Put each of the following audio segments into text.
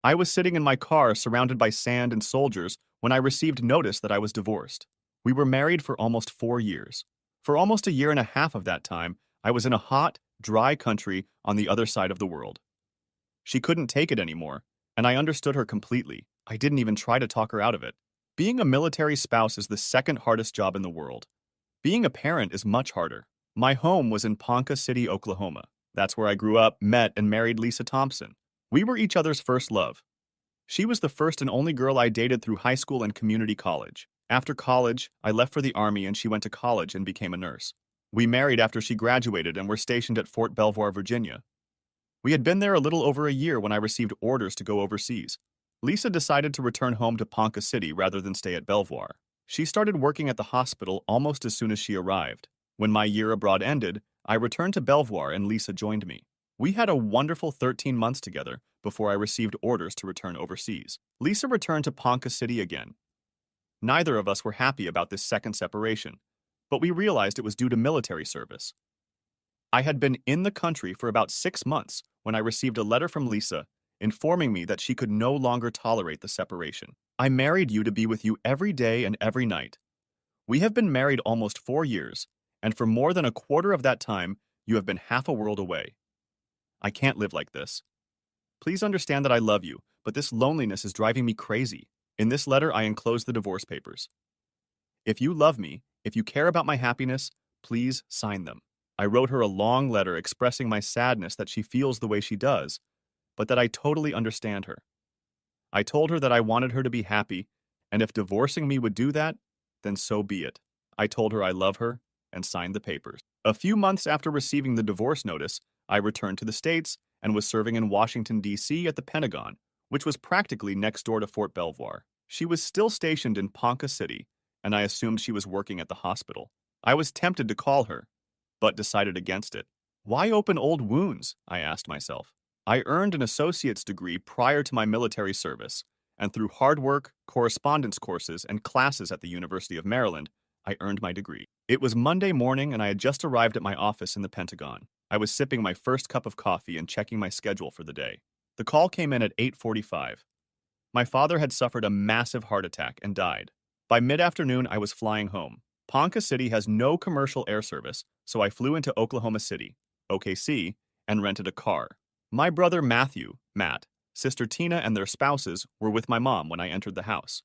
I was sitting in my car surrounded by sand and soldiers when I received notice that I was divorced. We were married for almost 4 years. For almost a year and a half of that time, I was in a hot, dry country on the other side of the world. She couldn't take it anymore, and I understood her completely. I didn't even try to talk her out of it. Being a military spouse is the second hardest job in the world. Being a parent is much harder. My home was in Ponca City, Oklahoma. That's where I grew up, met, and married Lisa Thompson. We were each other's first love. She was the first and only girl I dated through high school and community college. After college, I left for the Army and she went to college and became a nurse. We married after she graduated and were stationed at Fort Belvoir, Virginia. We had been there a little over a year when I received orders to go overseas. Lisa decided to return home to Ponca City rather than stay at Belvoir. She started working at the hospital almost as soon as she arrived. When my year abroad ended, I returned to Belvoir and Lisa joined me. We had a wonderful 13 months together before I received orders to return overseas. Lisa returned to Ponca City again. Neither of us were happy about this second separation, but we realized it was due to military service. I had been in the country for about 6 months when I received a letter from Lisa informing me that she could no longer tolerate the separation. I married you to be with you every day and every night. We have been married almost 4 years, and for more than a quarter of that time, you have been half a world away. I can't live like this. Please understand that I love you, but this loneliness is driving me crazy. In this letter, I enclose the divorce papers. If you love me, if you care about my happiness, please sign them. I wrote her a long letter expressing my sadness that she feels the way she does, but that I totally understand her. I told her that I wanted her to be happy, and if divorcing me would do that, then so be it. I told her I love her and signed the papers. A few months after receiving the divorce notice, I returned to the States and was serving in Washington, D.C. at the Pentagon, which was practically next door to Fort Belvoir. She was still stationed in Ponca City, and I assumed she was working at the hospital. I was tempted to call her, but decided against it. Why open old wounds? I asked myself. I earned an associate's degree prior to my military service, and through hard work, correspondence courses, and classes at the University of Maryland, I earned my degree. It was Monday morning, and I had just arrived at my office in the Pentagon. I was sipping my first cup of coffee and checking my schedule for the day. The call came in at 8:45. My father had suffered a massive heart attack and died. By mid-afternoon, I was flying home. Ponca City has no commercial air service, so I flew into Oklahoma City, OKC, and rented a car. My brother Matthew, Matt, sister Tina, and their spouses were with my mom when I entered the house.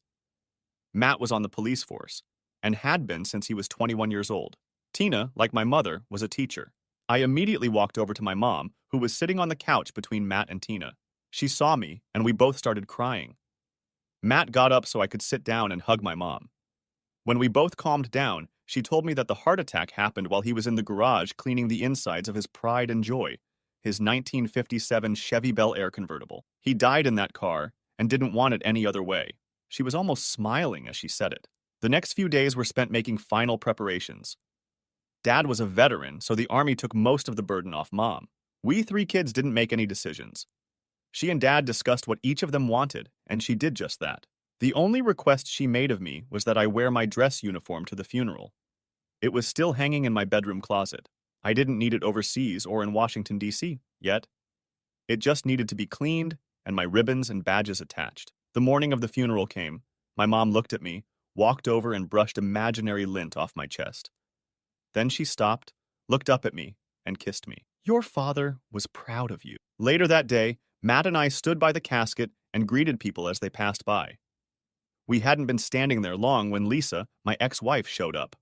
Matt was on the police force, and had been since he was 21 years old. Tina, like my mother, was a teacher. I immediately walked over to my mom, who was sitting on the couch between Matt and Tina. She saw me, and we both started crying. Matt got up so I could sit down and hug my mom. When we both calmed down, she told me that the heart attack happened while he was in the garage cleaning the insides of his pride and joy, his 1957 Chevy Bel Air convertible. He died in that car and didn't want it any other way. She was almost smiling as she said it. The next few days were spent making final preparations. Dad was a veteran, so the Army took most of the burden off Mom. We three kids didn't make any decisions. She and Dad discussed what each of them wanted, and she did just that. The only request she made of me was that I wear my dress uniform to the funeral. It was still hanging in my bedroom closet. I didn't need it overseas or in Washington, D.C. yet. It just needed to be cleaned and my ribbons and badges attached. The morning of the funeral came. My mom looked at me, walked over and brushed imaginary lint off my chest. Then she stopped, looked up at me, and kissed me. Your father was proud of you. Later that day, Matt and I stood by the casket and greeted people as they passed by. We hadn't been standing there long when Lisa, my ex-wife, showed up.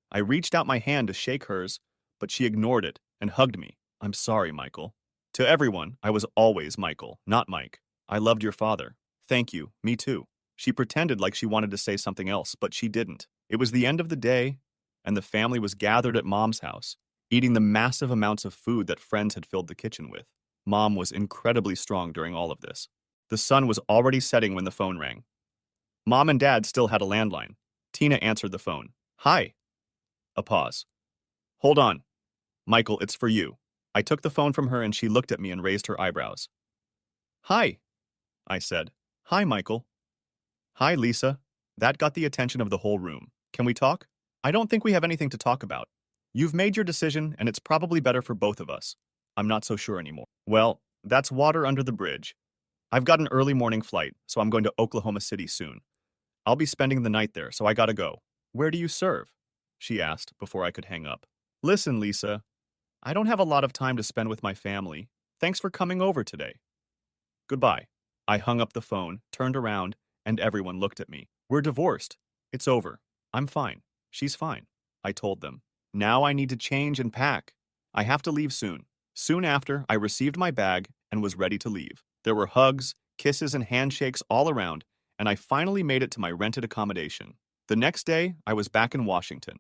I reached out my hand to shake hers, but she ignored it and hugged me. I'm sorry, Michael. To everyone, I was always Michael, not Mike. I loved your father. Thank you, me too. She pretended like she wanted to say something else, but she didn't. It was the end of the day, and the family was gathered at Mom's house, eating the massive amounts of food that friends had filled the kitchen with. Mom was incredibly strong during all of this. The sun was already setting when the phone rang. Mom and Dad still had a landline. Tina answered the phone. Hi. A pause. Hold on. Michael, it's for you. I took the phone from her and she looked at me and raised her eyebrows. Hi, I said. Hi, Michael. Hi, Lisa. That got the attention of the whole room. Can we talk? I don't think we have anything to talk about. You've made your decision and it's probably better for both of us. I'm not so sure anymore. Well, that's water under the bridge. I've got an early morning flight, so I'm going to Oklahoma City soon. I'll be spending the night there, so I gotta go. Where do you serve? She asked before I could hang up. Listen, Lisa, I don't have a lot of time to spend with my family. Thanks for coming over today. Goodbye. I hung up the phone, turned around, and everyone looked at me. We're divorced. It's over. I'm fine. She's fine. I told them. Now I need to change and pack. I have to leave soon. Soon after, I received my bag and was ready to leave. There were hugs, kisses, and handshakes all around, and I finally made it to my rented accommodation. The next day, I was back in Washington.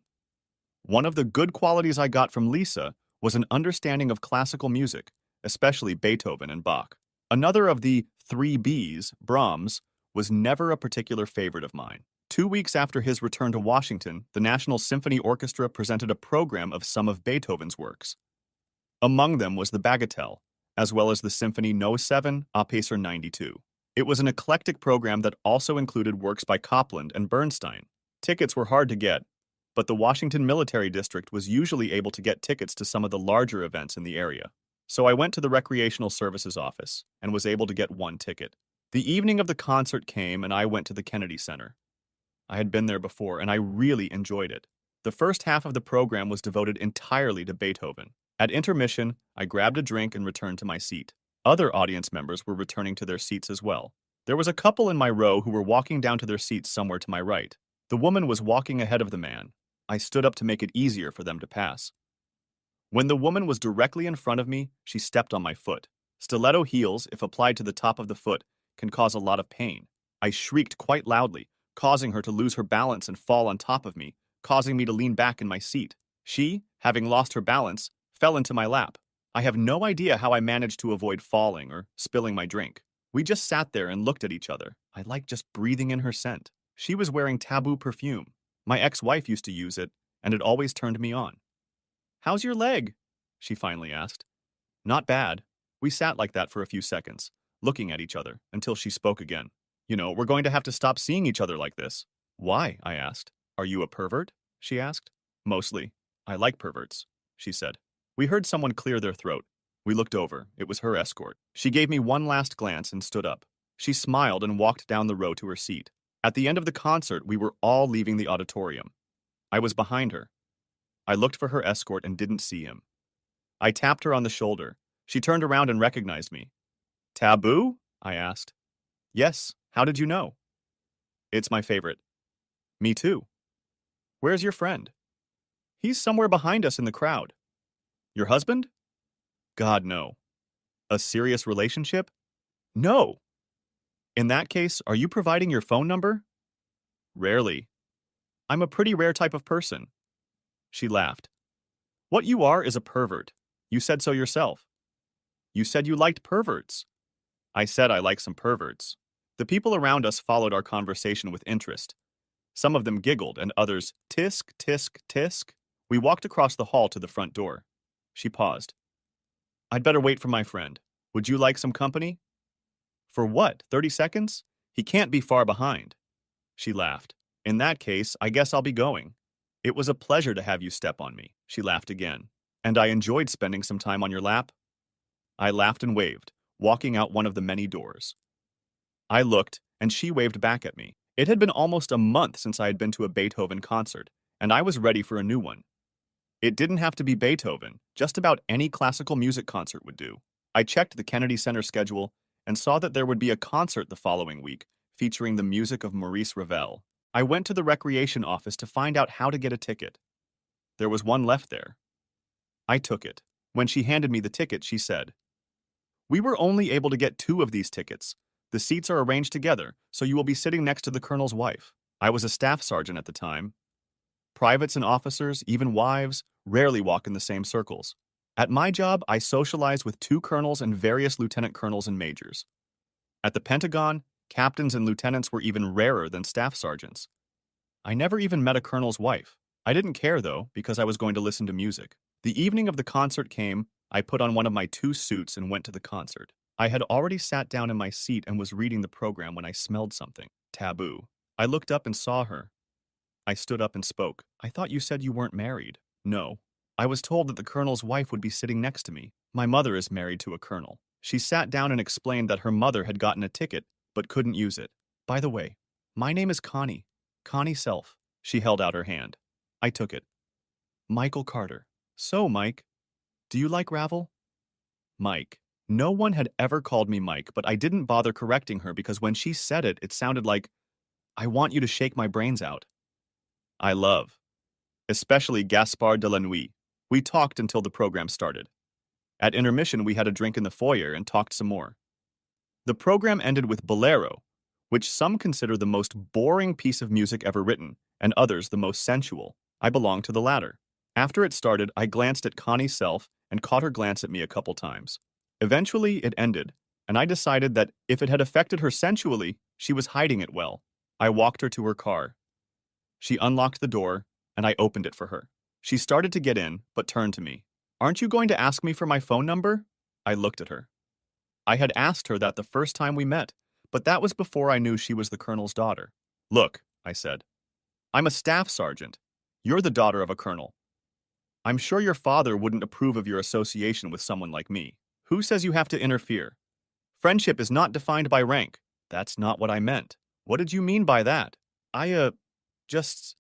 One of the good qualities I got from Lisa was an understanding of classical music, especially Beethoven and Bach. Another of the three Bs, Brahms, was never a particular favorite of mine. 2 weeks after his return to Washington, the National Symphony Orchestra presented a program of some of Beethoven's works. Among them was the Bagatelle, as well as the Symphony No. 7, Op. 92. It was an eclectic program that also included works by Copland and Bernstein. Tickets were hard to get, but the Washington Military District was usually able to get tickets to some of the larger events in the area. So I went to the Recreational Services office and was able to get one ticket. The evening of the concert came and I went to the Kennedy Center. I had been there before and I really enjoyed it. The first half of the program was devoted entirely to Beethoven. At intermission, I grabbed a drink and returned to my seat. Other audience members were returning to their seats as well. There was a couple in my row who were walking down to their seats somewhere to my right. The woman was walking ahead of the man. I stood up to make it easier for them to pass. When the woman was directly in front of me, she stepped on my foot. Stiletto heels, if applied to the top of the foot, can cause a lot of pain. I shrieked quite loudly, causing her to lose her balance and fall on top of me, causing me to lean back in my seat. She, having lost her balance, fell into my lap. I have no idea how I managed to avoid falling or spilling my drink. We just sat there and looked at each other. I liked just breathing in her scent. She was wearing Taboo perfume. My ex-wife used to use it, and it always turned me on. How's your leg? She finally asked. Not bad. We sat like that for a few seconds, looking at each other, until she spoke again. We're going to have to stop seeing each other like this. Why? I asked. Are you a pervert? She asked. Mostly. I like perverts, she said. We heard someone clear their throat. We looked over. It was her escort. She gave me one last glance and stood up. She smiled and walked down the row to her seat. At the end of the concert, we were all leaving the auditorium. I was behind her. I looked for her escort and didn't see him. I tapped her on the shoulder. She turned around and recognized me. Taboo? I asked. Yes. How did you know? It's my favorite. Me too. Where's your friend? He's somewhere behind us in the crowd. Your husband? God, no. A serious relationship? No. In that case, are you providing your phone number? Rarely. I'm a pretty rare type of person. She laughed. What you are is a pervert. You said so yourself. You said you liked perverts. I said I like some perverts. The people around us followed our conversation with interest. Some of them giggled and others tisk, tisk, tisk. We walked across the hall to the front door. She paused. I'd better wait for my friend. Would you like some company? For what, 30 seconds? He can't be far behind. She laughed. In that case, I guess I'll be going. It was a pleasure to have you step on me. She laughed again. And I enjoyed spending some time on your lap. I laughed and waved, walking out one of the many doors. I looked, and she waved back at me. It had been almost a month since I had been to a Beethoven concert, and I was ready for a new one. It didn't have to be Beethoven. Just about any classical music concert would do. I checked the Kennedy Center schedule and saw that there would be a concert the following week featuring the music of Maurice Ravel. I went to the recreation office to find out how to get a ticket. There was one left there. I took it. When she handed me the ticket, she said, "We were only able to get 2 of these tickets. The seats are arranged together, so you will be sitting next to the colonel's wife." I was a staff sergeant at the time. Privates and officers, even wives, rarely walk in the same circles. At my job, I socialized with 2 colonels and various lieutenant colonels and majors. At the Pentagon, captains and lieutenants were even rarer than staff sergeants. I never even met a colonel's wife. I didn't care, though, because I was going to listen to music. The evening of the concert came, I put on one of my 2 suits and went to the concert. I had already sat down in my seat and was reading the program when I smelled something. Taboo. I looked up and saw her. I stood up and spoke. I thought you said you weren't married. No. I was told that the colonel's wife would be sitting next to me. My mother is married to a colonel. She sat down and explained that her mother had gotten a ticket but couldn't use it. By the way, my name is Connie. Connie Self. She held out her hand. I took it. Michael Carter. So, Mike, do you like Ravel? Mike. No one had ever called me Mike, but I didn't bother correcting her because when she said it, it sounded like, I want you to shake my brains out. I love. Especially Gaspard de la Nuit. We talked until the program started. At intermission, we had a drink in the foyer and talked some more. The program ended with Bolero, which some consider the most boring piece of music ever written, and others the most sensual. I belong to the latter. After it started, I glanced at Connie Self and caught her glance at me a couple times. Eventually, it ended, and I decided that if it had affected her sensually, she was hiding it well. I walked her to her car. She unlocked the door, and I opened it for her. She started to get in, but turned to me. Aren't you going to ask me for my phone number? I looked at her. I had asked her that the first time we met, but that was before I knew she was the colonel's daughter. Look, I said, I'm a staff sergeant. You're the daughter of a colonel. I'm sure your father wouldn't approve of your association with someone like me. Who says you have to interfere? Friendship is not defined by rank. That's not what I meant. What did you mean by that? Just...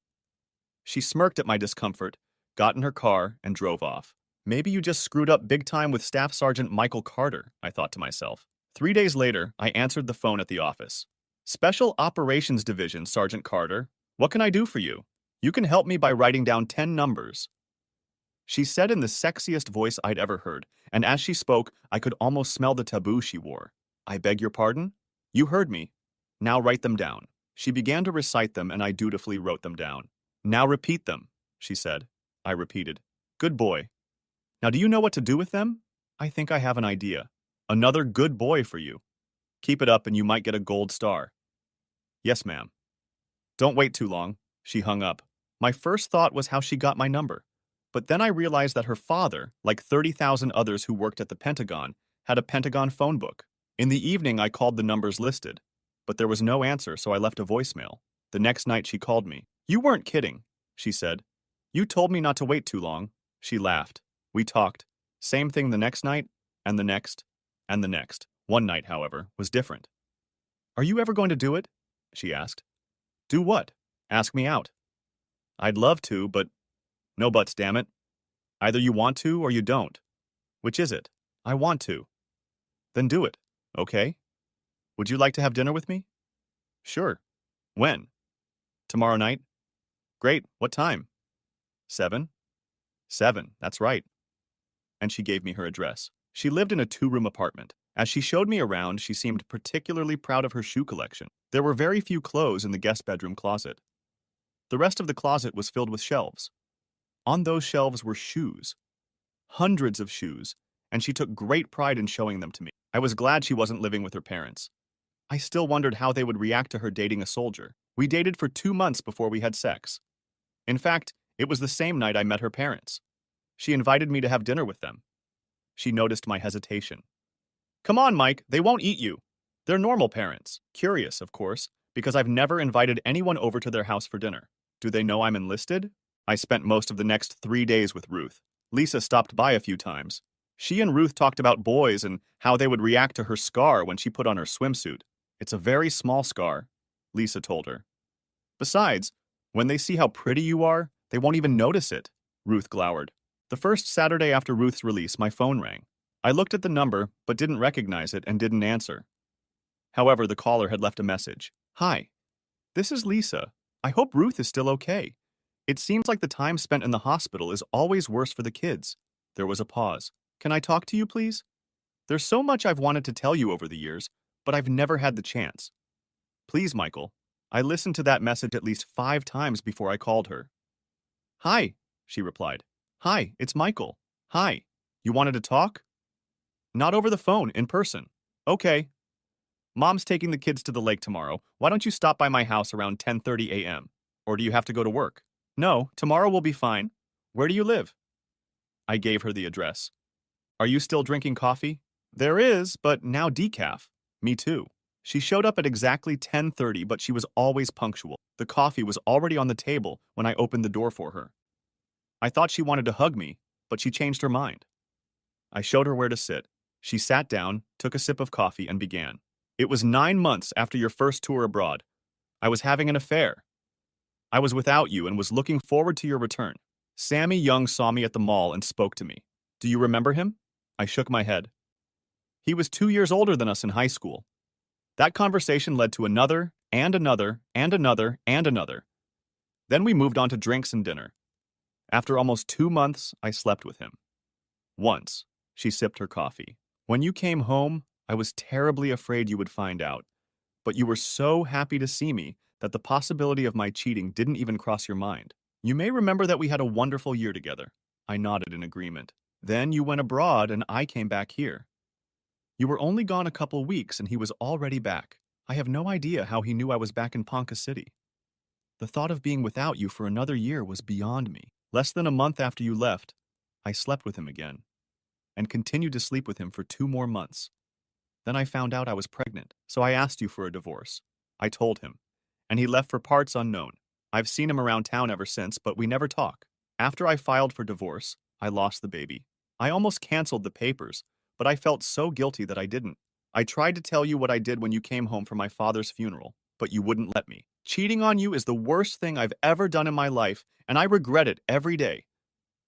She smirked at my discomfort, got in her car, and drove off. Maybe you just screwed up big time with Staff Sergeant Michael Carter, I thought to myself. 3 days later, I answered the phone at the office. Special Operations Division, Sergeant Carter. What can I do for you? You can help me by writing down 10 numbers. She said in the sexiest voice I'd ever heard, and as she spoke, I could almost smell the taboo she wore. I beg your pardon? You heard me. Now write them down. She began to recite them, and I dutifully wrote them down. Now repeat them, she said. I repeated. Good boy. Now do you know what to do with them? I think I have an idea. Another good boy for you. Keep it up and you might get a gold star. Yes, ma'am. Don't wait too long. She hung up. My first thought was how she got my number. But then I realized that her father, like 30,000 others who worked at the Pentagon, had a Pentagon phone book. In the evening, I called the numbers listed. But there was no answer, so I left a voicemail. The next night, she called me. You weren't kidding, she said. You told me not to wait too long. She laughed. We talked. Same thing the next night, and the next, and the next. One night, however, was different. Are you ever going to do it? She asked. Do what? Ask me out. I'd love to, but no buts, damn it. Either you want to or you don't. Which is it? I want to. Then do it, okay? Would you like to have dinner with me? Sure. When? Tomorrow night? Great. What time? 7? 7, that's right. And she gave me her address. She lived in a 2-room apartment. As she showed me around, she seemed particularly proud of her shoe collection. There were very few clothes in the guest bedroom closet. The rest of the closet was filled with shelves. On those shelves were shoes. Hundreds of shoes, and she took great pride in showing them to me. I was glad she wasn't living with her parents. I still wondered how they would react to her dating a soldier. We dated for 2 months before we had sex. In fact, it was the same night I met her parents. She invited me to have dinner with them. She noticed my hesitation. Come on, Mike, they won't eat you. They're normal parents. Curious, of course, because I've never invited anyone over to their house for dinner. Do they know I'm enlisted? I spent most of the next 3 days with Ruth. Lisa stopped by a few times. She and Ruth talked about boys and how they would react to her scar when she put on her swimsuit. It's a very small scar, Lisa told her. Besides, when they see how pretty you are, they won't even notice it, Ruth glowered. The first Saturday after Ruth's release, my phone rang. I looked at the number, but didn't recognize it and didn't answer. However, the caller had left a message. Hi, this is Lisa. I hope Ruth is still okay. It seems like the time spent in the hospital is always worse for the kids. There was a pause. Can I talk to you, please? There's so much I've wanted to tell you over the years, but I've never had the chance. Please, Michael. I listened to that message at least 5 times before I called her. Hi, she replied. Hi, it's Michael. Hi. You wanted to talk? Not over the phone, in person. Okay. Mom's taking the kids to the lake tomorrow. Why don't you stop by my house around 10:30 a.m.? Or do you have to go to work? No, tomorrow will be fine. Where do you live? I gave her the address. Are you still drinking coffee? There is, but now decaf. Me too. She showed up at exactly 10:30, but she was always punctual. The coffee was already on the table when I opened the door for her. I thought she wanted to hug me, but she changed her mind. I showed her where to sit. She sat down, took a sip of coffee, and began. It was 9 months after your first tour abroad. I was having an affair. I was without you and was looking forward to your return. Sammy Young saw me at the mall and spoke to me. Do you remember him? I shook my head. He was 2 years older than us in high school. That conversation led to another, and another, and another, and another. Then we moved on to drinks and dinner. After almost 2 months, I slept with him. Once, she sipped her coffee. When you came home, I was terribly afraid you would find out. But you were so happy to see me that the possibility of my cheating didn't even cross your mind. You may remember that we had a wonderful year together. I nodded in agreement. Then you went abroad and I came back here. You were only gone a couple weeks and he was already back. I have no idea how he knew I was back in Ponca City. The thought of being without you for another year was beyond me. Less than a month after you left, I slept with him again, and continued to sleep with him for 2 more months. Then I found out I was pregnant, so I asked you for a divorce. I told him, and he left for parts unknown. I've seen him around town ever since, but we never talk. After I filed for divorce, I lost the baby. I almost canceled the papers, but I felt so guilty that I didn't. I tried to tell you what I did when you came home from my father's funeral, but you wouldn't let me. Cheating on you is the worst thing I've ever done in my life, and I regret it every day.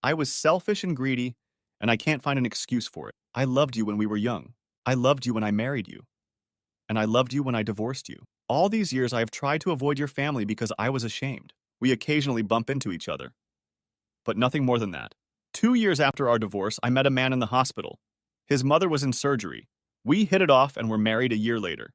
I was selfish and greedy, and I can't find an excuse for it. I loved you when we were young. I loved you when I married you. And I loved you when I divorced you. All these years I have tried to avoid your family because I was ashamed. We occasionally bump into each other. But nothing more than that. 2 years after our divorce, I met a man in the hospital. His mother was in surgery. We hit it off and were married a year later.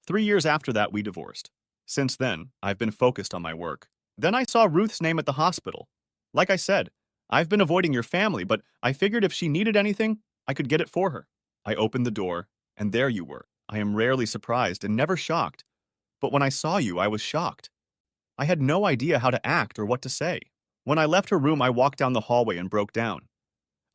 3 years after that, we divorced. Since then, I've been focused on my work. Then I saw Ruth's name at the hospital. Like I said, I've been avoiding your family, but I figured if she needed anything, I could get it for her. I opened the door, and there you were. I am rarely surprised and never shocked, but when I saw you, I was shocked. I had no idea how to act or what to say. When I left her room, I walked down the hallway and broke down.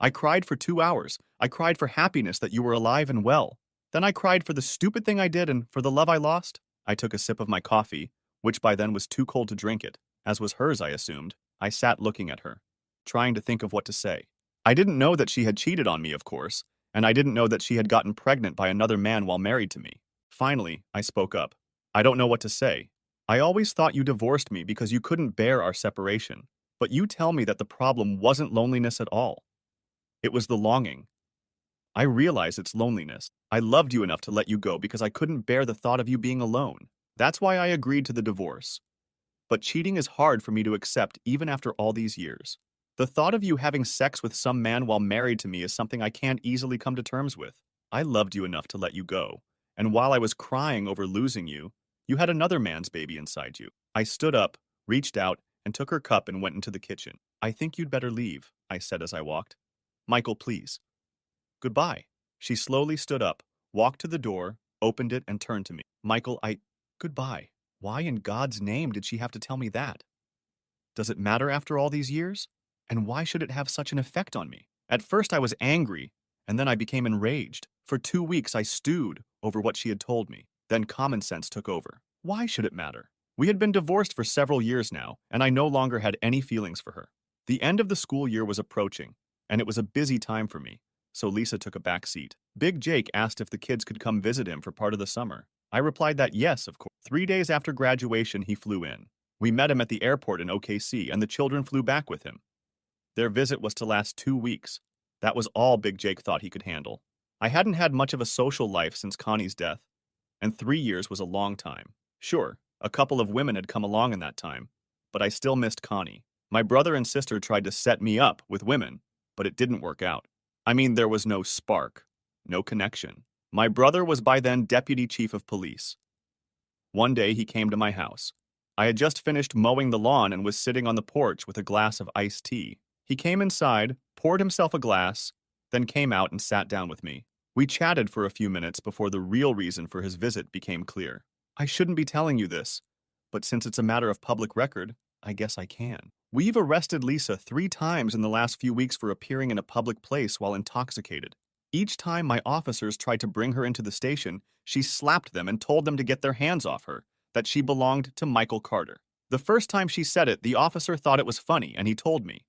I cried for 2 hours. I cried for happiness that you were alive and well. Then I cried for the stupid thing I did and for the love I lost. I took a sip of my coffee, which by then was too cold to drink it, as was hers, I assumed. I sat looking at her, trying to think of what to say. I didn't know that she had cheated on me, of course, and I didn't know that she had gotten pregnant by another man while married to me. Finally, I spoke up. I don't know what to say. I always thought you divorced me because you couldn't bear our separation, but you tell me that the problem wasn't loneliness at all. It was the longing. I realize it's loneliness. I loved you enough to let you go because I couldn't bear the thought of you being alone. That's why I agreed to the divorce. But cheating is hard for me to accept even after all these years. The thought of you having sex with some man while married to me is something I can't easily come to terms with. I loved you enough to let you go, and while I was crying over losing you, you had another man's baby inside you. I stood up, reached out, and took her cup and went into the kitchen. I think you'd better leave, I said as I walked. Michael, please. Goodbye. She slowly stood up, walked to the door, opened it, and turned to me. Michael, Goodbye. Why in God's name did she have to tell me that? Does it matter after all these years? And why should it have such an effect on me? At first I was angry, and then I became enraged. For 2 weeks I stewed over what she had told me. Then common sense took over. Why should it matter? We had been divorced for several years now, and I no longer had any feelings for her. The end of the school year was approaching, and it was a busy time for me, so Lisa took a back seat. Big Jake asked if the kids could come visit him for part of the summer. I replied that yes, of course. 3 days after graduation, he flew in. We met him at the airport in OKC, and the children flew back with him. Their visit was to last 2 weeks. That was all Big Jake thought he could handle. I hadn't had much of a social life since Connie's death, and 3 years was a long time. Sure, a couple of women had come along in that time, but I still missed Connie. My brother and sister tried to set me up with women, but it didn't work out. I mean, there was no spark, no connection. My brother was by then deputy chief of police. One day he came to my house. I had just finished mowing the lawn and was sitting on the porch with a glass of iced tea. He came inside, poured himself a glass, then came out and sat down with me. We chatted for a few minutes before the real reason for his visit became clear. I shouldn't be telling you this, but since it's a matter of public record, I guess I can. We've arrested Lisa 3 times in the last few weeks for appearing in a public place while intoxicated. Each time my officers tried to bring her into the station, she slapped them and told them to get their hands off her, that she belonged to Michael Carter. The first time she said it, the officer thought it was funny, and he told me.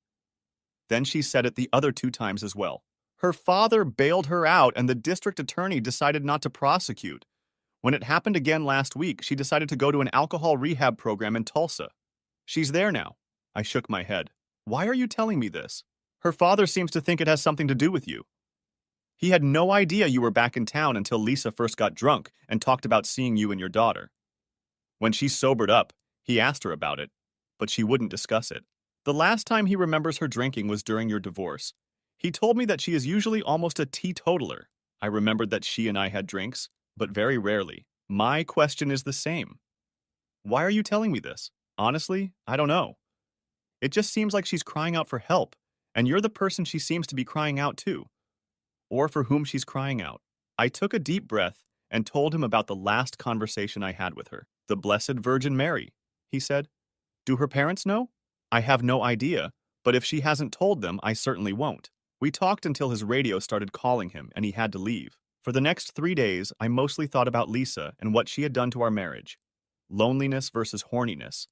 Then she said it the other 2 times as well. Her father bailed her out, and the district attorney decided not to prosecute. When it happened again last week, she decided to go to an alcohol rehab program in Tulsa. She's there now. I shook my head. Why are you telling me this? Her father seems to think it has something to do with you. He had no idea you were back in town until Lisa first got drunk and talked about seeing you and your daughter. When she sobered up, he asked her about it, but she wouldn't discuss it. The last time he remembers her drinking was during your divorce. He told me that she is usually almost a teetotaler. I remembered that she and I had drinks, but very rarely. My question is the same. Why are you telling me this? Honestly, I don't know. It just seems like she's crying out for help, and you're the person she seems to be crying out to, or for whom she's crying out. I took a deep breath and told him about the last conversation I had with her. The Blessed Virgin Mary, he said. Do her parents know? I have no idea, but if she hasn't told them, I certainly won't. We talked until his radio started calling him and he had to leave. For the next 3 days, I mostly thought about Lisa and what she had done to our marriage. Loneliness versus horniness.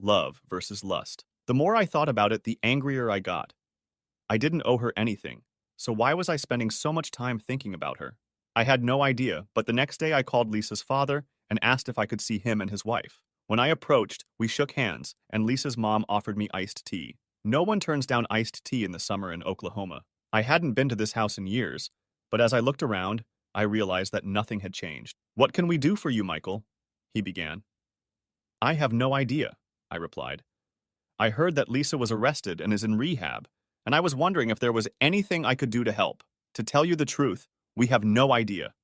Love versus lust. The more I thought about it, the angrier I got. I didn't owe her anything, so why was I spending so much time thinking about her? I had no idea, but the next day I called Lisa's father and asked if I could see him and his wife. When I approached, we shook hands, and Lisa's mom offered me iced tea. No one turns down iced tea in the summer in Oklahoma. I hadn't been to this house in years, but as I looked around, I realized that nothing had changed. What can we do for you, Michael? He began. I have no idea, I replied. I heard that Lisa was arrested and is in rehab, and I was wondering if there was anything I could do to help. To tell you the truth, we have no idea.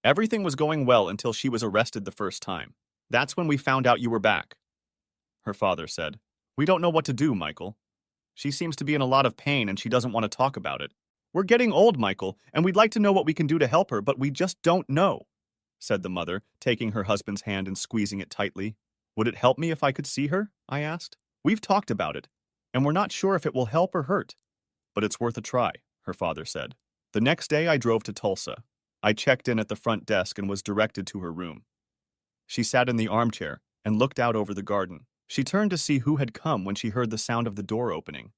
Everything was going well until she was arrested the first time. That's when we found out you were back. Her father said, We don't know what to do, Michael. She seems to be in a lot of pain and she doesn't want to talk about it. We're getting old, Michael, and we'd like to know what we can do to help her, but we just don't know, said the mother, taking her husband's hand and squeezing it tightly. Would it help me if I could see her? I asked. We've talked about it, and we're not sure if it will help or hurt. But it's worth a try, her father said. The next day I drove to Tulsa. I checked in at the front desk and was directed to her room. She sat in the armchair and looked out over the garden. She turned to see who had come when she heard the sound of the door opening.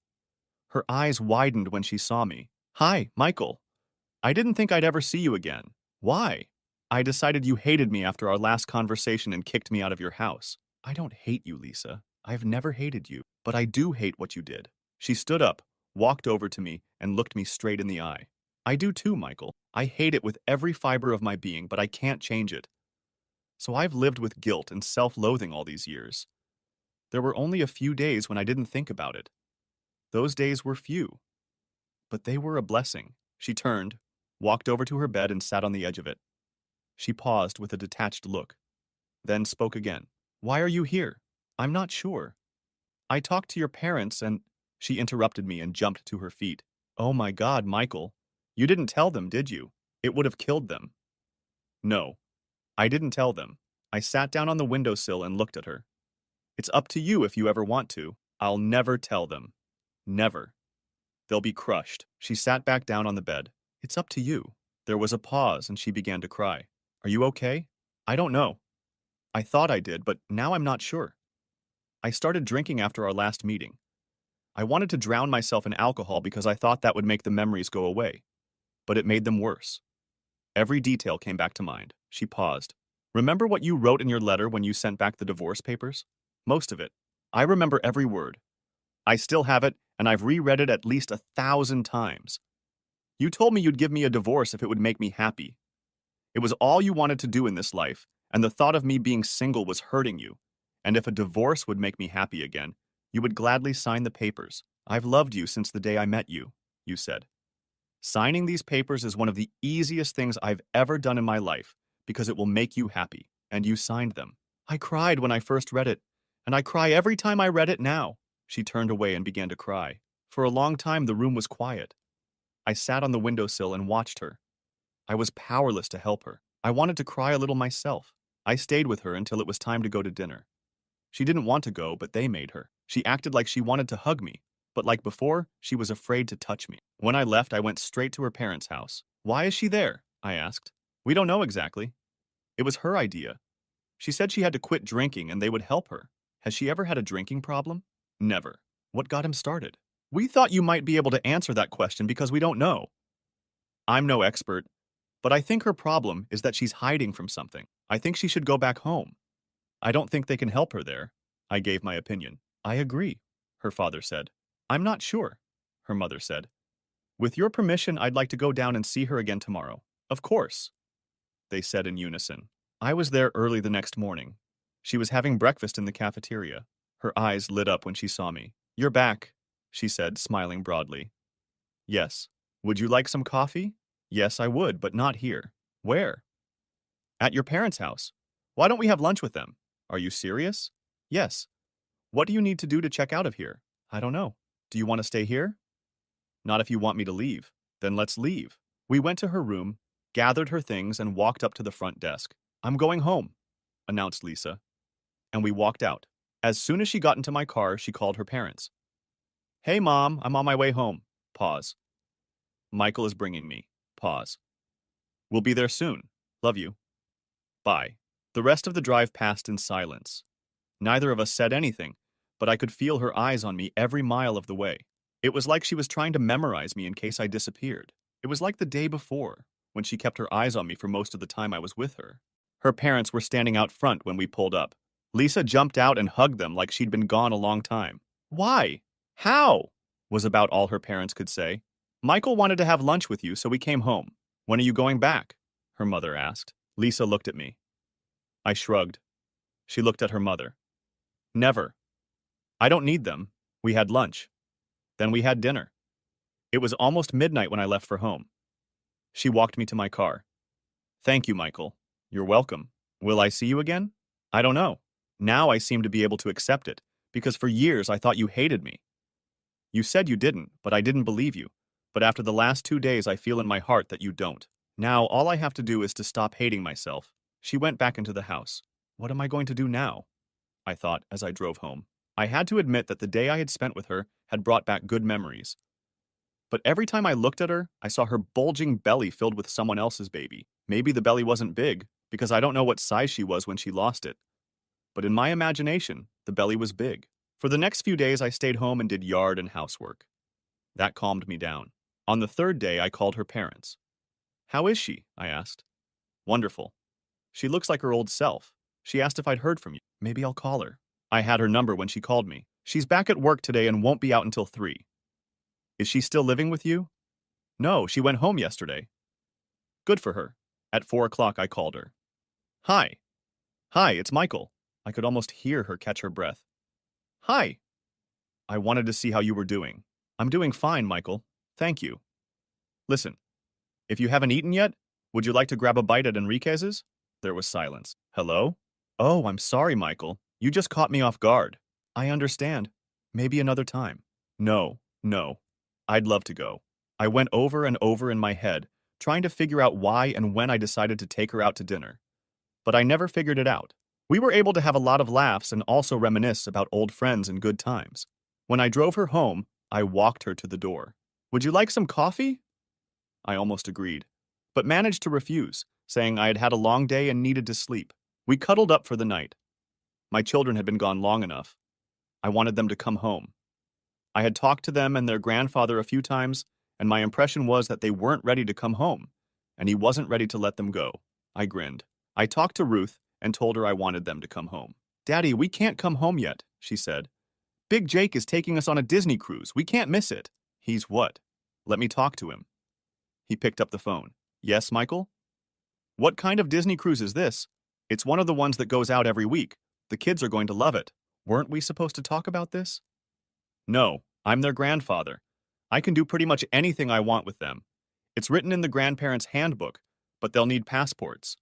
Her eyes widened when she saw me. Hi, Michael. I didn't think I'd ever see you again. Why? I decided you hated me after our last conversation and kicked me out of your house. I don't hate you, Lisa. I've never hated you, but I do hate what you did. She stood up, walked over to me, and looked me straight in the eye. I do too, Michael. I hate it with every fiber of my being, but I can't change it. So I've lived with guilt and self-loathing all these years. There were only a few days when I didn't think about it. Those days were few, but they were a blessing. She turned, walked over to her bed and sat on the edge of it. She paused with a detached look, then spoke again. Why are you here? I'm not sure. I talked to your parents and... She interrupted me and jumped to her feet. Oh my God, Michael. You didn't tell them, did you? It would have killed them. No, I didn't tell them. I sat down on the windowsill and looked at her. It's up to you if you ever want to. I'll never tell them. Never. They'll be crushed. She sat back down on the bed. It's up to you. There was a pause and she began to cry. Are you okay? I don't know. I thought I did, but now I'm not sure. I started drinking after our last meeting. I wanted to drown myself in alcohol because I thought that would make the memories go away. But it made them worse. Every detail came back to mind. She paused. Remember what you wrote in your letter when you sent back the divorce papers? Most of it. I remember every word. I still have it, and I've reread it at least 1,000 times. You told me you'd give me a divorce if it would make me happy. It was all you wanted to do in this life, and the thought of me being single was hurting you. And if a divorce would make me happy again, you would gladly sign the papers. I've loved you since the day I met you, you said. Signing these papers is one of the easiest things I've ever done in my life because it will make you happy, and you signed them. I cried when I first read it, and I cry every time I read it now. She turned away and began to cry. For a long time, the room was quiet. I sat on the windowsill and watched her. I was powerless to help her. I wanted to cry a little myself. I stayed with her until it was time to go to dinner. She didn't want to go, but they made her. She acted like she wanted to hug me, but like before, she was afraid to touch me. When I left, I went straight to her parents' house. Why is she there? I asked. We don't know exactly. It was her idea. She said she had to quit drinking and they would help her. Has she ever had a drinking problem? Never. What got him started? We thought you might be able to answer that question because we don't know. I'm no expert, but I think her problem is that she's hiding from something. I think she should go back home. I don't think they can help her there. I gave my opinion. I agree, her father said. I'm not sure, her mother said. With your permission, I'd like to go down and see her again tomorrow. Of course, they said in unison. I was there early the next morning. She was having breakfast in the cafeteria. Her eyes lit up when she saw me. You're back, she said, smiling broadly. Yes. Would you like some coffee? Yes, I would, but not here. Where? At your parents' house. Why don't we have lunch with them? Are you serious? Yes. What do you need to do to check out of here? I don't know. Do you want to stay here? Not if you want me to leave. Then let's leave. We went to her room, gathered her things, and walked up to the front desk. I'm going home, announced Lisa, and we walked out. As soon as she got into my car, she called her parents. Hey, Mom, I'm on my way home. Pause. Michael is bringing me. Pause. We'll be there soon. Love you. Bye. The rest of the drive passed in silence. Neither of us said anything, but I could feel her eyes on me every mile of the way. It was like she was trying to memorize me in case I disappeared. It was like the day before, when she kept her eyes on me for most of the time I was with her. Her parents were standing out front when we pulled up. Lisa jumped out and hugged them like she'd been gone a long time. Why? How? Was about all her parents could say. Michael wanted to have lunch with you, so we came home. When are you going back? Her mother asked. Lisa looked at me. I shrugged. She looked at her mother. Never. I don't need them. We had lunch. Then we had dinner. It was almost midnight when I left for home. She walked me to my car. Thank you, Michael. You're welcome. Will I see you again? I don't know. Now I seem to be able to accept it, because for years I thought you hated me. You said you didn't, but I didn't believe you. But after the last 2 days, I feel in my heart that you don't. Now all I have to do is to stop hating myself. She went back into the house. What am I going to do now? I thought as I drove home. I had to admit that the day I had spent with her had brought back good memories. But every time I looked at her, I saw her bulging belly filled with someone else's baby. Maybe the belly wasn't big, because I don't know what size she was when she lost it. But in my imagination, the belly was big. For the next few days, I stayed home and did yard and housework. That calmed me down. On the third day, I called her parents. How is she? I asked. Wonderful. She looks like her old self. She asked if I'd heard from you. Maybe I'll call her. I had her number when she called me. She's back at work today and won't be out until 3. Is she still living with you? No, she went home yesterday. Good for her. At 4 o'clock, I called her. Hi. Hi, it's Michael. I could almost hear her catch her breath. Hi. I wanted to see how you were doing. I'm doing fine, Michael. Thank you. Listen, if you haven't eaten yet, would you like to grab a bite at Enriquez's? There was silence. Hello? Oh, I'm sorry, Michael. You just caught me off guard. I understand. Maybe another time. No. I'd love to go. I went over and over in my head, trying to figure out why and when I decided to take her out to dinner. But I never figured it out. We were able to have a lot of laughs and also reminisce about old friends and good times. When I drove her home, I walked her to the door. Would you like some coffee? I almost agreed, but managed to refuse, saying I had had a long day and needed to sleep. We cuddled up for the night. My children had been gone long enough. I wanted them to come home. I had talked to them and their grandfather a few times, and my impression was that they weren't ready to come home, and he wasn't ready to let them go. I grinned. I talked to Ruth and told her I wanted them to come home. Daddy, we can't come home yet, she said. Big Jake is taking us on a Disney cruise. We can't miss it. He's what? Let me talk to him. He picked up the phone. Yes, Michael? What kind of Disney cruise is this? It's one of the ones that goes out every week. The kids are going to love it. Weren't we supposed to talk about this? No, I'm their grandfather. I can do pretty much anything I want with them. It's written in the grandparents' handbook, but they'll need passports.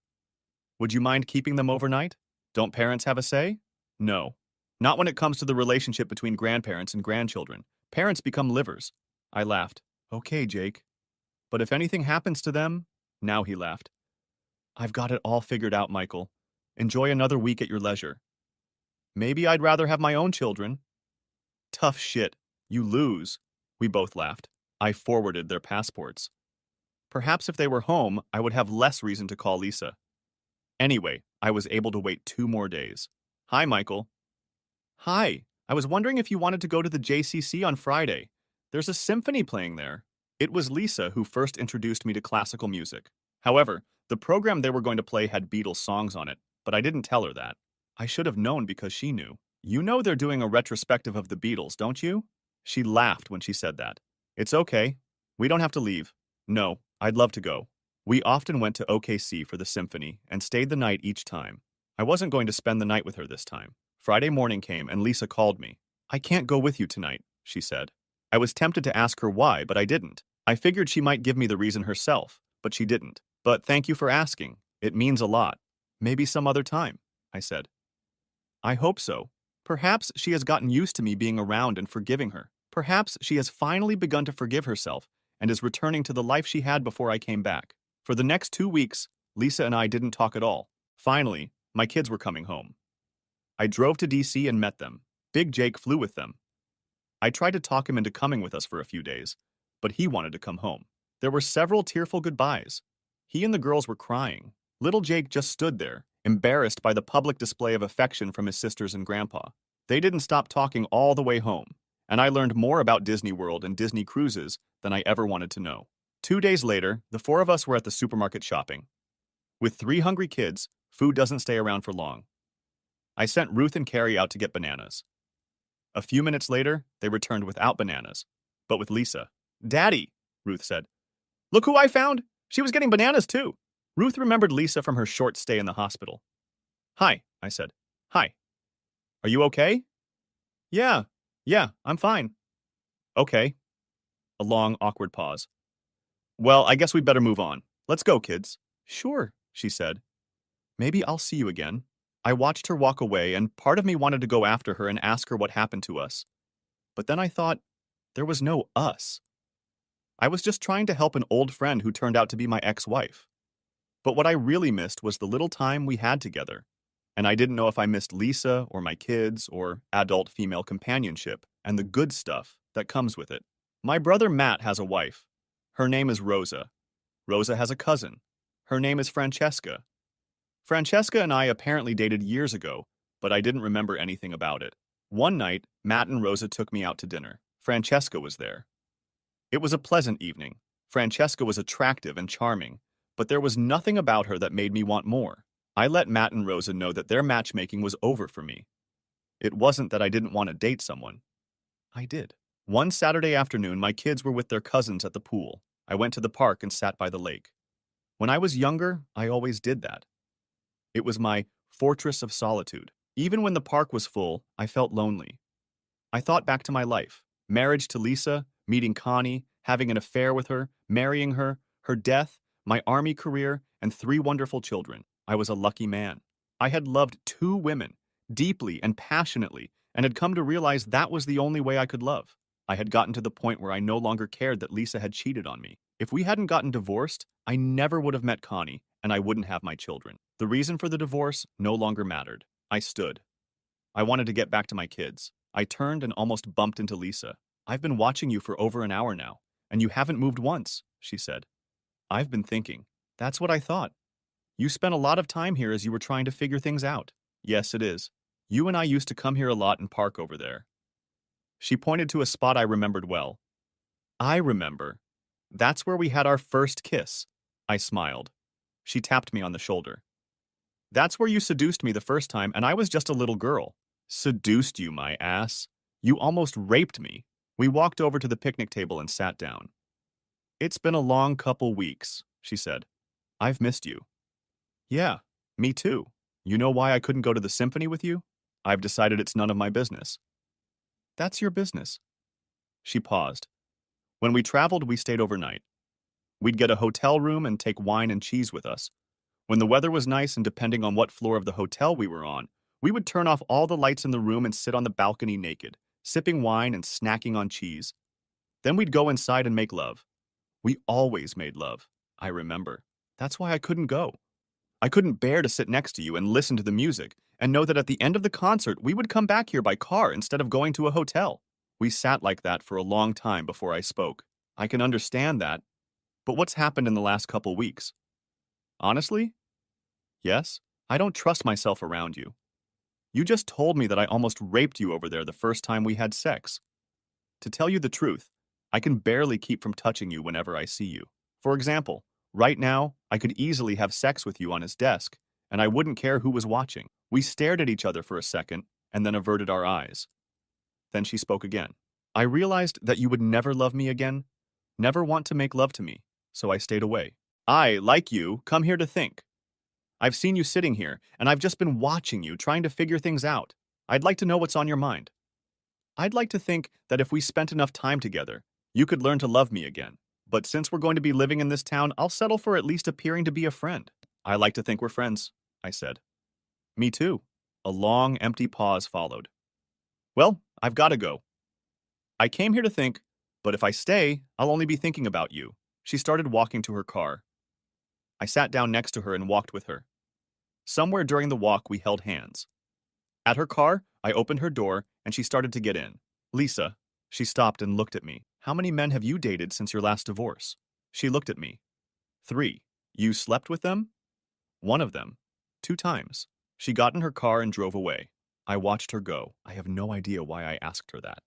Would you mind keeping them overnight? Don't parents have a say? No. Not when it comes to the relationship between grandparents and grandchildren. Parents become livers. I laughed. Okay, Jake. But if anything happens to them... Now he laughed. I've got it all figured out, Michael. Enjoy another week at your leisure. Maybe I'd rather have my own children. Tough shit. You lose. We both laughed. I forwarded their passports. Perhaps if they were home, I would have less reason to call Lisa. Anyway, I was able to wait 2 more days. Hi, Michael. Hi. I was wondering if you wanted to go to the JCC on Friday. There's a symphony playing there. It was Lisa who first introduced me to classical music. However, the program they were going to play had Beatles songs on it, but I didn't tell her that. I should have known because she knew. You know they're doing a retrospective of the Beatles, don't you? She laughed when she said that. It's okay. We don't have to leave. No, I'd love to go. We often went to OKC for the symphony and stayed the night each time. I wasn't going to spend the night with her this time. Friday morning came and Lisa called me. I can't go with you tonight, she said. I was tempted to ask her why, but I didn't. I figured she might give me the reason herself, but she didn't. But thank you for asking. It means a lot. Maybe some other time, I said. I hope so. Perhaps she has gotten used to me being around and forgiving her. Perhaps she has finally begun to forgive herself and is returning to the life she had before I came back. For the next 2 weeks, Lisa and I didn't talk at all. Finally, my kids were coming home. I drove to DC and met them. Big Jake flew with them. I tried to talk him into coming with us for a few days, but he wanted to come home. There were several tearful goodbyes. He and the girls were crying. Little Jake just stood there, embarrassed by the public display of affection from his sisters and grandpa. They didn't stop talking all the way home, and I learned more about Disney World and Disney cruises than I ever wanted to know. 2 days later, the four of us were at the supermarket shopping. With 3 hungry kids, food doesn't stay around for long. I sent Ruth and Carrie out to get bananas. A few minutes later, they returned without bananas, but with Lisa. Daddy, Ruth said. Look who I found! She was getting bananas too. Ruth remembered Lisa from her short stay in the hospital. Hi, I said. Hi. Are you okay? Yeah, I'm fine. Okay. A long, awkward pause. Well, I guess we better move on. Let's go, kids. Sure, she said. Maybe I'll see you again. I watched her walk away, and part of me wanted to go after her and ask her what happened to us. But then I thought, there was no us. I was just trying to help an old friend who turned out to be my ex-wife. But what I really missed was the little time we had together. And I didn't know if I missed Lisa or my kids or adult female companionship and the good stuff that comes with it. My brother Matt has a wife. Her name is Rosa. Rosa has a cousin. Her name is Francesca. Francesca and I apparently dated years ago, but I didn't remember anything about it. One night, Matt and Rosa took me out to dinner. Francesca was there. It was a pleasant evening. Francesca was attractive and charming, but there was nothing about her that made me want more. I let Matt and Rosa know that their matchmaking was over for me. It wasn't that I didn't want to date someone. I did. One Saturday afternoon, my kids were with their cousins at the pool. I went to the park and sat by the lake. When I was younger, I always did that. It was my fortress of solitude. Even when the park was full, I felt lonely. I thought back to my life. Marriage to Lisa, meeting Connie, having an affair with her, marrying her, her death, my army career, and 3 wonderful children. I was a lucky man. I had loved 2 women, deeply and passionately, and had come to realize that was the only way I could love. I had gotten to the point where I no longer cared that Lisa had cheated on me. If we hadn't gotten divorced, I never would have met Connie, and I wouldn't have my children. The reason for the divorce no longer mattered. I stood. I wanted to get back to my kids. I turned and almost bumped into Lisa. I've been watching you for over an hour now, and you haven't moved once, she said. I've been thinking. That's what I thought. You spent a lot of time here as you were trying to figure things out. Yes, it is. You and I used to come here a lot and park over there. She pointed to a spot I remembered well. I remember. That's where we had our first kiss. I smiled. She tapped me on the shoulder. That's where you seduced me the first time, and I was just a little girl. Seduced you, my ass. You almost raped me. We walked over to the picnic table and sat down. It's been a long couple weeks, she said. I've missed you. Yeah, me too. You know why I couldn't go to the symphony with you? I've decided it's none of my business. That's your business. She paused. When we traveled, we stayed overnight. We'd get a hotel room and take wine and cheese with us. When the weather was nice and depending on what floor of the hotel we were on, we would turn off all the lights in the room and sit on the balcony naked, sipping wine and snacking on cheese. Then we'd go inside and make love. We always made love, I remember. That's why I couldn't go. I couldn't bear to sit next to you and listen to the music and know that at the end of the concert we would come back here by car instead of going to a hotel. We sat like that for a long time before I spoke. I can understand that. But what's happened in the last couple weeks? Honestly? Yes, I don't trust myself around you. You just told me that I almost raped you over there the first time we had sex. To tell you the truth, I can barely keep from touching you whenever I see you. For example, right now, I could easily have sex with you on his desk, and I wouldn't care who was watching. We stared at each other for a second, and then averted our eyes. Then she spoke again. I realized that you would never love me again, never want to make love to me, so I stayed away. I, like you, come here to think. I've seen you sitting here, and I've just been watching you, trying to figure things out. I'd like to know what's on your mind. I'd like to think that if we spent enough time together, you could learn to love me again. But since we're going to be living in this town, I'll settle for at least appearing to be a friend. I like to think we're friends, I said. Me too. A long, empty pause followed. Well, I've got to go. I came here to think, but if I stay, I'll only be thinking about you. She started walking to her car. I sat down next to her and walked with her. Somewhere during the walk, we held hands. At her car, I opened her door, and she started to get in. Lisa, she stopped and looked at me. How many men have you dated since your last divorce? She looked at me. 3. You slept with them? One of them. 2 times. She got in her car and drove away. I watched her go. I have no idea why I asked her that.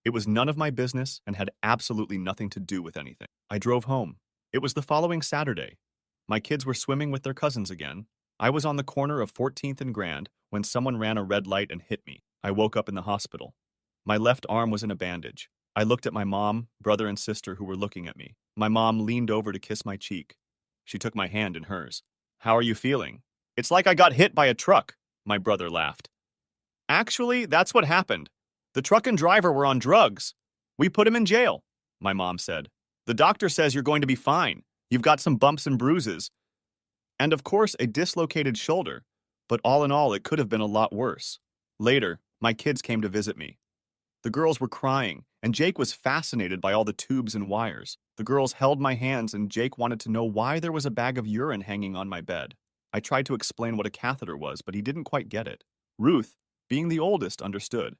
It was none of my business and had absolutely nothing to do with anything. I drove home. It was the following Saturday. My kids were swimming with their cousins again. I was on the corner of 14th and Grand when someone ran a red light and hit me. I woke up in the hospital. My left arm was in a bandage. I looked at my mom, brother, and sister who were looking at me. My mom leaned over to kiss my cheek. She took my hand in hers. How are you feeling? It's like I got hit by a truck, my brother laughed. Actually, that's what happened. The truck and driver were on drugs. We put him in jail, my mom said. The doctor says you're going to be fine. You've got some bumps and bruises. And of course, a dislocated shoulder. But all in all, it could have been a lot worse. Later, my kids came to visit me. The girls were crying, and Jake was fascinated by all the tubes and wires. The girls held my hands, and Jake wanted to know why there was a bag of urine hanging on my bed. I tried to explain what a catheter was, but he didn't quite get it. Ruth, being the oldest, understood,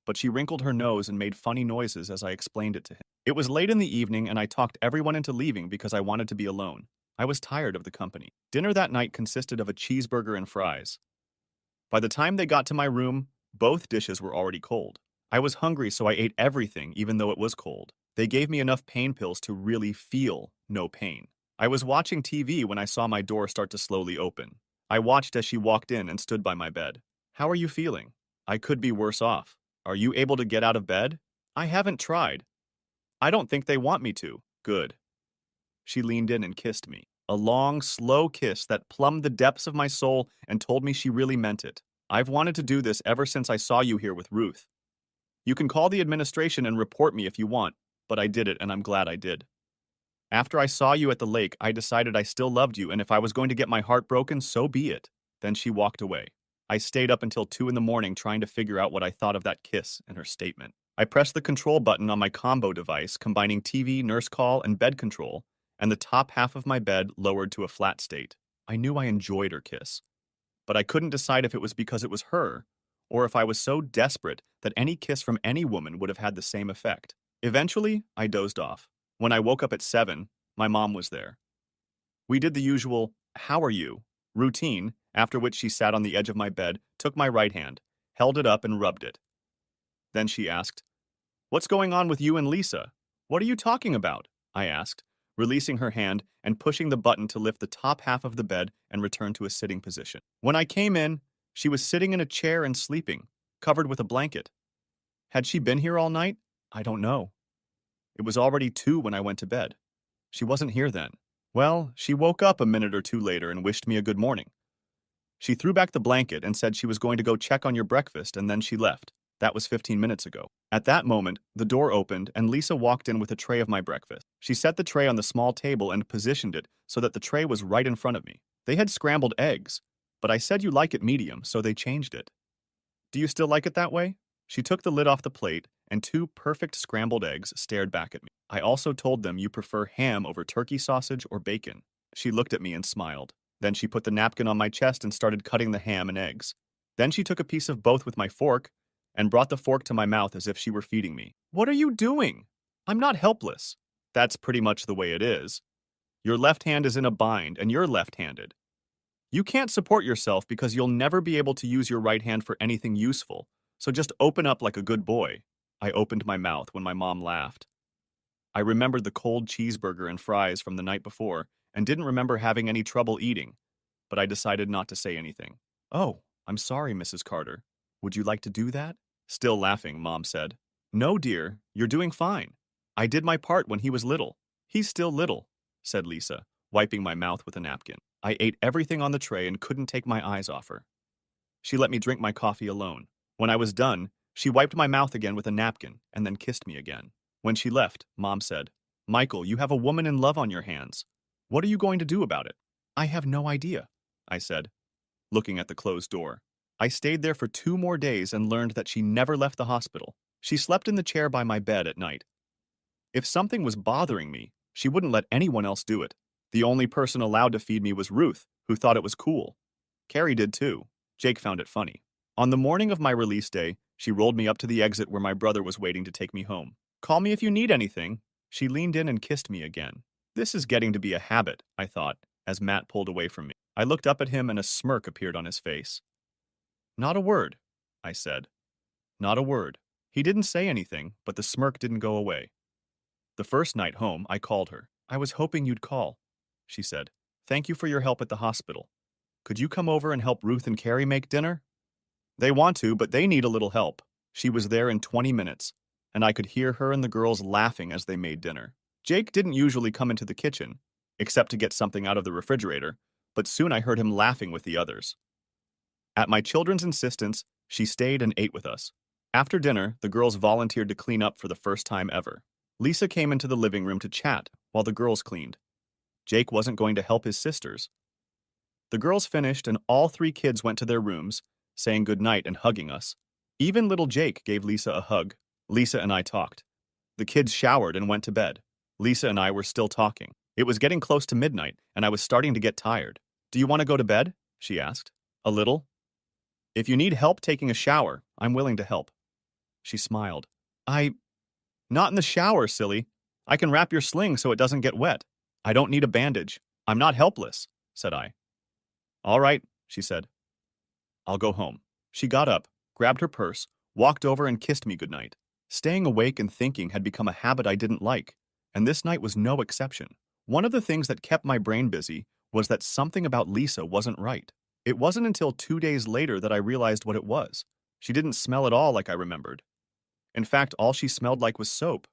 but she wrinkled her nose and made funny noises as I explained it to him. It was late in the evening, and I talked everyone into leaving because I wanted to be alone. I was tired of the company. Dinner that night consisted of a cheeseburger and fries. By the time they got to my room, both dishes were already cold. I was hungry, so I ate everything, even though it was cold. They gave me enough pain pills to really feel no pain. I was watching TV when I saw my door start to slowly open. I watched as she walked in and stood by my bed. How are you feeling? I could be worse off. Are you able to get out of bed? I haven't tried. I don't think they want me to. Good. She leaned in and kissed me. A long, slow kiss that plumbed the depths of my soul and told me she really meant it. I've wanted to do this ever since I saw you here with Ruth. You can call the administration and report me if you want, but I did it and I'm glad I did. After I saw you at the lake, I decided I still loved you, and if I was going to get my heart broken, so be it. Then she walked away. I stayed up until 2 in the morning trying to figure out what I thought of that kiss and her statement. I pressed the control button on my combo device, combining TV, nurse call, and bed control, and the top half of my bed lowered to a flat state. I knew I enjoyed her kiss, but I couldn't decide if it was because it was her, or if I was so desperate that any kiss from any woman would have had the same effect. Eventually, I dozed off. When I woke up at 7, my mom was there. We did the usual, "How are you?" routine, after which she sat on the edge of my bed, took my right hand, held it up, and rubbed it. Then she asked, "What's going on with you and Lisa?" "What are you talking about?" I asked, releasing her hand and pushing the button to lift the top half of the bed and return to a sitting position. When I came in, she was sitting in a chair and sleeping, covered with a blanket. Had she been here all night? I don't know. It was already 2 when I went to bed. She wasn't here then. Well, she woke up a minute or 2 later and wished me a good morning. She threw back the blanket and said she was going to go check on your breakfast, and then she left. That was 15 minutes ago. At that moment, the door opened and Lisa walked in with a tray of my breakfast. She set the tray on the small table and positioned it so that the tray was right in front of me. They had scrambled eggs, but I said you like it medium, so they changed it. Do you still like it that way? She took the lid off the plate, and 2 perfect scrambled eggs stared back at me. I also told them you prefer ham over turkey sausage or bacon. She looked at me and smiled. Then she put the napkin on my chest and started cutting the ham and eggs. Then she took a piece of both with my fork and brought the fork to my mouth as if she were feeding me. What are you doing? I'm not helpless. That's pretty much the way it is. Your left hand is in a bind and you're left-handed. You can't support yourself because you'll never be able to use your right hand for anything useful, so just open up like a good boy. I opened my mouth when my mom laughed. I remembered the cold cheeseburger and fries from the night before and didn't remember having any trouble eating, but I decided not to say anything. Oh, I'm sorry, Mrs. Carter. Would you like to do that? Still laughing, Mom said. No, dear, you're doing fine. I did my part when he was little. He's still little, said Lisa, wiping my mouth with a napkin. I ate everything on the tray and couldn't take my eyes off her. She let me drink my coffee alone. When I was done, she wiped my mouth again with a napkin and then kissed me again. When she left, Mom said, Michael, you have a woman in love on your hands. What are you going to do about it? I have no idea, I said, looking at the closed door. I stayed there for 2 more days and learned that she never left the hospital. She slept in the chair by my bed at night. If something was bothering me, she wouldn't let anyone else do it. The only person allowed to feed me was Ruth, who thought it was cool. Carrie did too. Jake found it funny. On the morning of my release day, she rolled me up to the exit where my brother was waiting to take me home. Call me if you need anything. She leaned in and kissed me again. This is getting to be a habit, I thought, as Matt pulled away from me. I looked up at him and a smirk appeared on his face. Not a word, I said. Not a word. He didn't say anything, but the smirk didn't go away. The first night home, I called her. I was hoping you'd call, she said. Thank you for your help at the hospital. Could you come over and help Ruth and Carrie make dinner? They want to, but they need a little help. She was there in 20 minutes, and I could hear her and the girls laughing as they made dinner. Jake didn't usually come into the kitchen, except to get something out of the refrigerator, but soon I heard him laughing with the others. At my children's insistence, she stayed and ate with us. After dinner, the girls volunteered to clean up for the first time ever. Lisa came into the living room to chat while the girls cleaned. Jake wasn't going to help his sisters. The girls finished and all 3 kids went to their rooms, saying goodnight and hugging us. Even little Jake gave Lisa a hug. Lisa and I talked. The kids showered and went to bed. Lisa and I were still talking. It was getting close to midnight, and I was starting to get tired. Do you want to go to bed? She asked. A little. If you need help taking a shower, I'm willing to help. She smiled. Not in the shower, silly. I can wrap your sling so it doesn't get wet. I don't need a bandage. I'm not helpless, said I. All right, she said. I'll go home. She got up, grabbed her purse, walked over and kissed me goodnight. Staying awake and thinking had become a habit I didn't like, and this night was no exception. One of the things that kept my brain busy was that something about Lisa wasn't right. It wasn't until 2 days later that I realized what it was. She didn't smell at all like I remembered. In fact, all she smelled like was soap.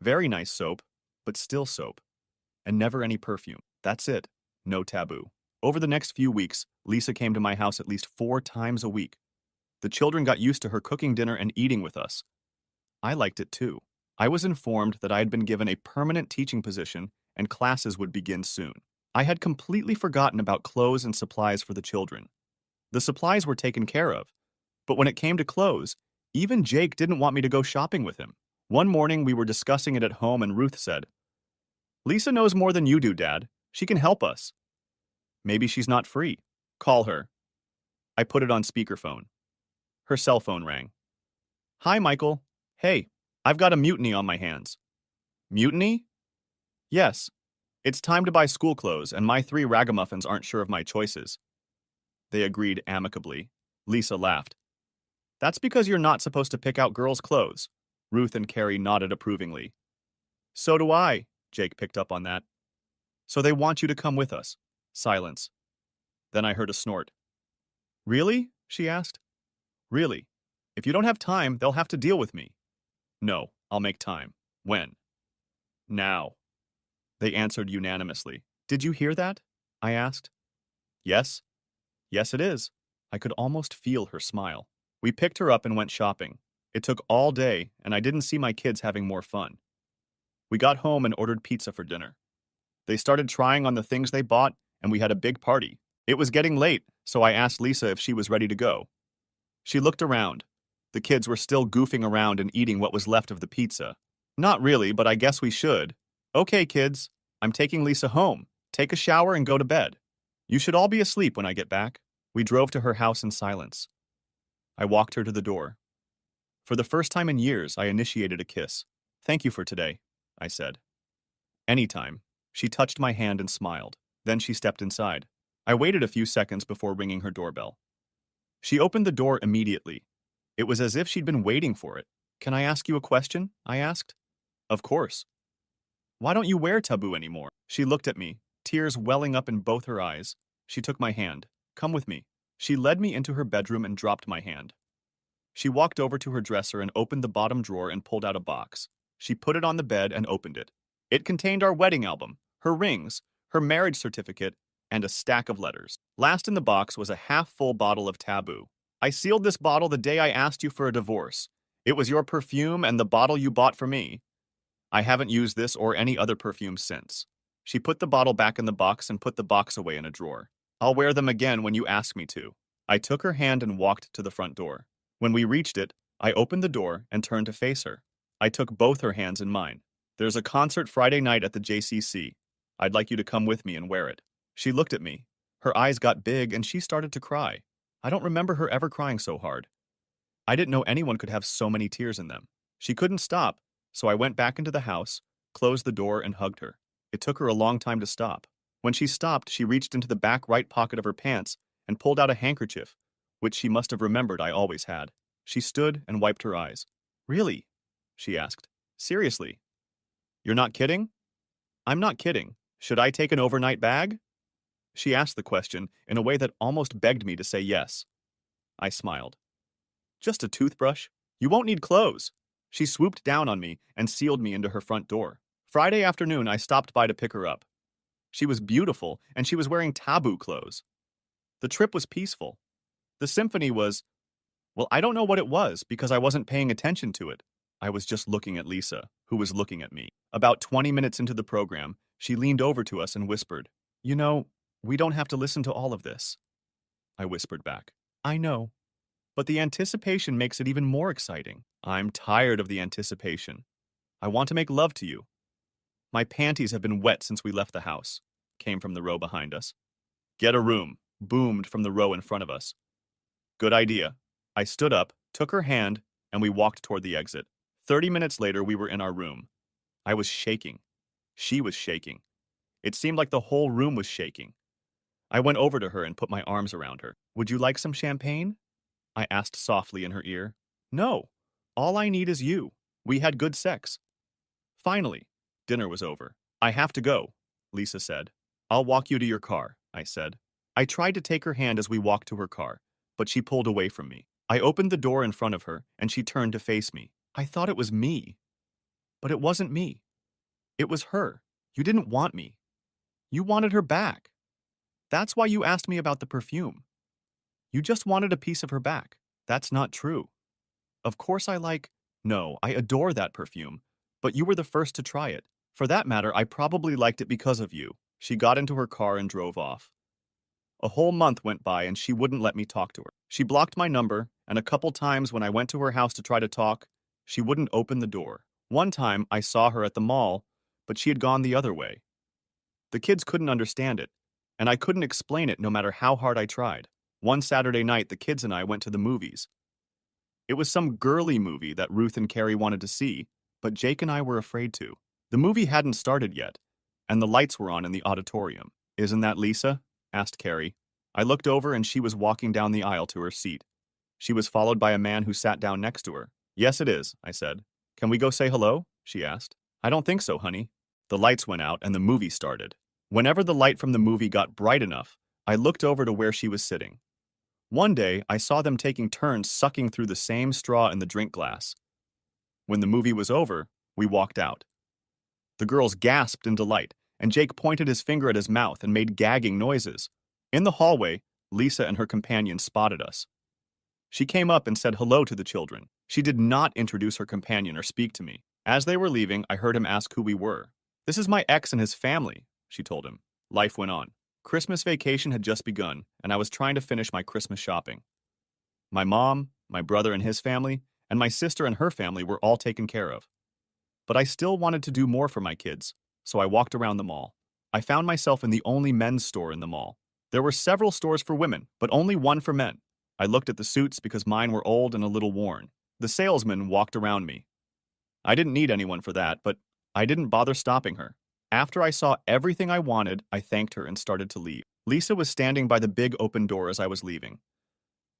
Very nice soap, but still soap. And never any perfume. That's it. No taboo. Over the next few weeks, Lisa came to my house at least 4 times a week. The children got used to her cooking dinner and eating with us. I liked it too. I was informed that I had been given a permanent teaching position and classes would begin soon. I had completely forgotten about clothes and supplies for the children. The supplies were taken care of, but when it came to clothes, even Jake didn't want me to go shopping with him. One morning we were discussing it at home and Ruth said, Lisa knows more than you do, Dad. She can help us. Maybe she's not free. Call her. I put it on speakerphone. Her cell phone rang. Hi, Michael. Hey, I've got a mutiny on my hands. Mutiny? Yes. It's time to buy school clothes, and my 3 ragamuffins aren't sure of my choices. They agreed amicably. Lisa laughed. That's because you're not supposed to pick out girls' clothes. Ruth and Carrie nodded approvingly. So do I, Jake picked up on that. So they want you to come with us. Silence. Then I heard a snort. Really? She asked. Really. If you don't have time, they'll have to deal with me. No, I'll make time. When? Now. They answered unanimously. Did you hear that? I asked. Yes. Yes, it is. I could almost feel her smile. We picked her up and went shopping. It took all day, and I didn't see my kids having more fun. We got home and ordered pizza for dinner. They started trying on the things they bought, and we had a big party. It was getting late, so I asked Lisa if she was ready to go. She looked around. The kids were still goofing around and eating what was left of the pizza. Not really, but I guess we should. Okay, kids, I'm taking Lisa home. Take a shower and go to bed. You should all be asleep when I get back. We drove to her house in silence. I walked her to the door. For the first time in years, I initiated a kiss. Thank you for today, I said. Anytime. She touched my hand and smiled. Then she stepped inside. I waited a few seconds before ringing her doorbell. She opened the door immediately. It was as if she'd been waiting for it. Can I ask you a question? I asked. Of course. Why don't you wear taboo anymore? She looked at me, tears welling up in both her eyes. She took my hand. Come with me. She led me into her bedroom and dropped my hand. She walked over to her dresser and opened the bottom drawer and pulled out a box. She put it on the bed and opened it. It contained our wedding album, her rings, her marriage certificate, and a stack of letters. Last in the box was a half-full bottle of Taboo. I sealed this bottle the day I asked you for a divorce. It was your perfume and the bottle you bought for me. I haven't used this or any other perfume since. She put the bottle back in the box and put the box away in a drawer. I'll wear them again when you ask me to. I took her hand and walked to the front door. When we reached it, I opened the door and turned to face her. I took both her hands in mine. There's a concert Friday night at the JCC. I'd like you to come with me and wear it. She looked at me. Her eyes got big and she started to cry. I don't remember her ever crying so hard. I didn't know anyone could have so many tears in them. She couldn't stop, so I went back into the house, closed the door, and hugged her. It took her a long time to stop. When she stopped, she reached into the back right pocket of her pants and pulled out a handkerchief, which she must have remembered I always had. She stood and wiped her eyes. Really? She asked. Seriously? You're not kidding? I'm not kidding. Should I take an overnight bag? She asked the question in a way that almost begged me to say yes. I smiled. Just a toothbrush? You won't need clothes. She swooped down on me and sealed me into her front door. Friday afternoon, I stopped by to pick her up. She was beautiful, and she was wearing Taboo clothes. The trip was peaceful. The symphony was, well, I don't know what it was because I wasn't paying attention to it. I was just looking at Lisa, who was looking at me. About 20 minutes into the program, she leaned over to us and whispered, "You know, we don't have to listen to all of this." I whispered back, "I know, but the anticipation makes it even more exciting. I'm tired of the anticipation. I want to make love to you." "My panties have been wet since we left the house," came from the row behind us. "Get a room," boomed from the row in front of us. Good idea. I stood up, took her hand, and we walked toward the exit. 30 minutes later, we were in our room. I was shaking. She was shaking. It seemed like the whole room was shaking. I went over to her and put my arms around her. "Would you like some champagne?" I asked softly in her ear. "No. All I need is you. We had good sex." Finally, dinner was over. "I have to go," Lisa said. "I'll walk you to your car," I said. I tried to take her hand as we walked to her car, but she pulled away from me. I opened the door in front of her, and she turned to face me. I thought it was me. But it wasn't me. It was her. You didn't want me. You wanted her back. That's why you asked me about the perfume. You just wanted a piece of her back. That's not true. Of course No, I adore that perfume, but you were the first to try it. For that matter, I probably liked it because of you." She got into her car and drove off. A whole month went by and she wouldn't let me talk to her. She blocked my number, and a couple times when I went to her house to try to talk, she wouldn't open the door. One time, I saw her at the mall, but she had gone the other way. The kids couldn't understand it, and I couldn't explain it no matter how hard I tried. One Saturday night, the kids and I went to the movies. It was some girly movie that Ruth and Carrie wanted to see, but Jake and I were afraid to. The movie hadn't started yet, and the lights were on in the auditorium. "Isn't that Lisa?" asked Carrie. I looked over and she was walking down the aisle to her seat. She was followed by a man who sat down next to her. "Yes, it is," I said. "Can we go say hello?" she asked. "I don't think so, honey." The lights went out and the movie started. Whenever the light from the movie got bright enough, I looked over to where she was sitting. One day, I saw them taking turns sucking through the same straw in the drink glass. When the movie was over, we walked out. The girls gasped in delight, and Jake pointed his finger at his mouth and made gagging noises. In the hallway, Lisa and her companion spotted us. She came up and said hello to the children. She did not introduce her companion or speak to me. As they were leaving, I heard him ask who we were. "This is my ex and his family," she told him. Life went on. Christmas vacation had just begun, and I was trying to finish my Christmas shopping. My mom, my brother and his family, and my sister and her family were all taken care of. But I still wanted to do more for my kids, so I walked around the mall. I found myself in the only men's store in the mall. There were several stores for women, but only one for men. I looked at the suits because mine were old and a little worn. The salesman walked around me. I didn't need anyone for that, but I didn't bother stopping her. After I saw everything I wanted, I thanked her and started to leave. Lisa was standing by the big open door as I was leaving.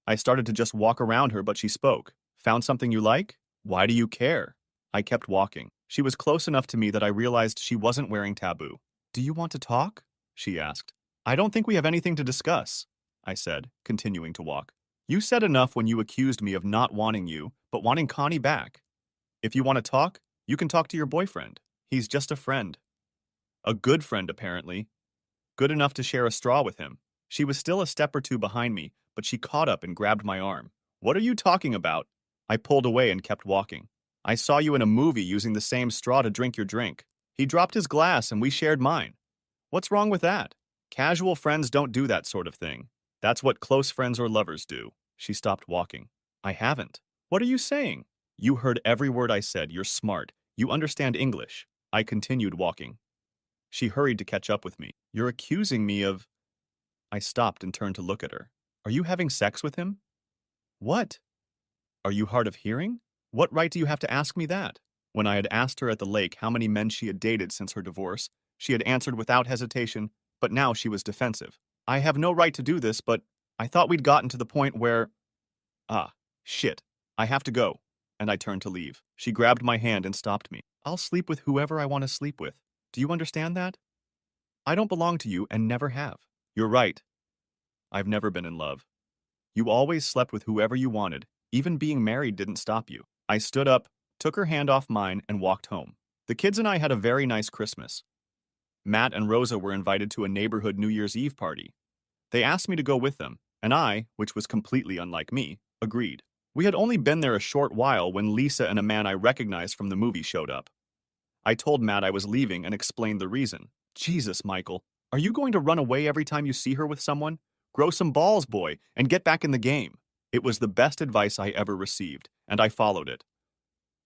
I started to just walk around her, but she spoke. "Found something you like? Why do you care?" I kept walking. She was close enough to me that I realized she wasn't wearing taboo. "Do you want to talk?" she asked. "I don't think we have anything to discuss," I said, continuing to walk. "You said enough when you accused me of not wanting you, but wanting Connie back. If you want to talk, you can talk to your boyfriend. He's just a friend. A good friend, apparently. Good enough to share a straw with him." She was still a step or two behind me, but she caught up and grabbed my arm. "What are you talking about?" I pulled away and kept walking. "I saw you in a movie using the same straw to drink your drink. He dropped his glass and we shared mine. What's wrong with that? Casual friends don't do that sort of thing. That's what close friends or lovers do." She stopped walking. "I haven't." "What are you saying?" "You heard every word I said. You're smart. You understand English." I continued walking. She hurried to catch up with me. "You're accusing me of—" I stopped and turned to look at her. "Are you having sex with him?" "What?" "Are you hard of hearing? What right do you have to ask me that?" When I had asked her at the lake how many men she had dated since her divorce, she had answered without hesitation, but now she was defensive. "I have no right to do this, but I thought we'd gotten to the point where—" "Ah, shit. I have to go." And I turned to leave. She grabbed my hand and stopped me. "I'll sleep with whoever I want to sleep with. Do you understand that? I don't belong to you and never have." "You're right. I've never been in love. You always slept with whoever you wanted. Even being married didn't stop you." I stood up, took her hand off mine, and walked home. The kids and I had a very nice Christmas. Matt and Rosa were invited to a neighborhood New Year's Eve party. They asked me to go with them, and I, which was completely unlike me, agreed. We had only been there a short while when Lisa and a man I recognized from the movie showed up. I told Matt I was leaving and explained the reason. "Jesus, Michael, are you going to run away every time you see her with someone? Grow some balls, boy, and get back in the game." It was the best advice I ever received, and I followed it.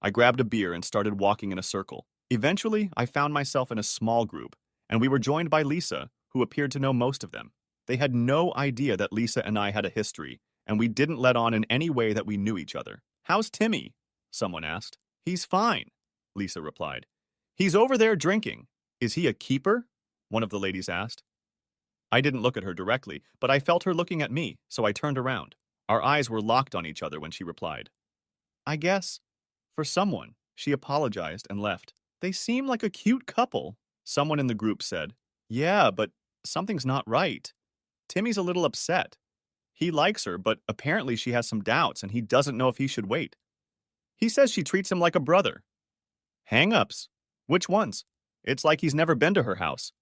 I grabbed a beer and started walking in a circle. Eventually, I found myself in a small group, and we were joined by Lisa, who appeared to know most of them. They had no idea that Lisa and I had a history, and we didn't let on in any way that we knew each other. "How's Timmy?" someone asked. "He's fine," Lisa replied. "He's over there drinking." "Is he a keeper?" one of the ladies asked. I didn't look at her directly, but I felt her looking at me, so I turned around. Our eyes were locked on each other when she replied. "I guess, for someone." She apologized and left. "They seem like a cute couple," someone in the group said. "Yeah, but something's not right. Timmy's a little upset. He likes her, but apparently she has some doubts and he doesn't know if he should wait. He says she treats him like a brother." "Hang-ups? Which ones? It's like he's never been to her house."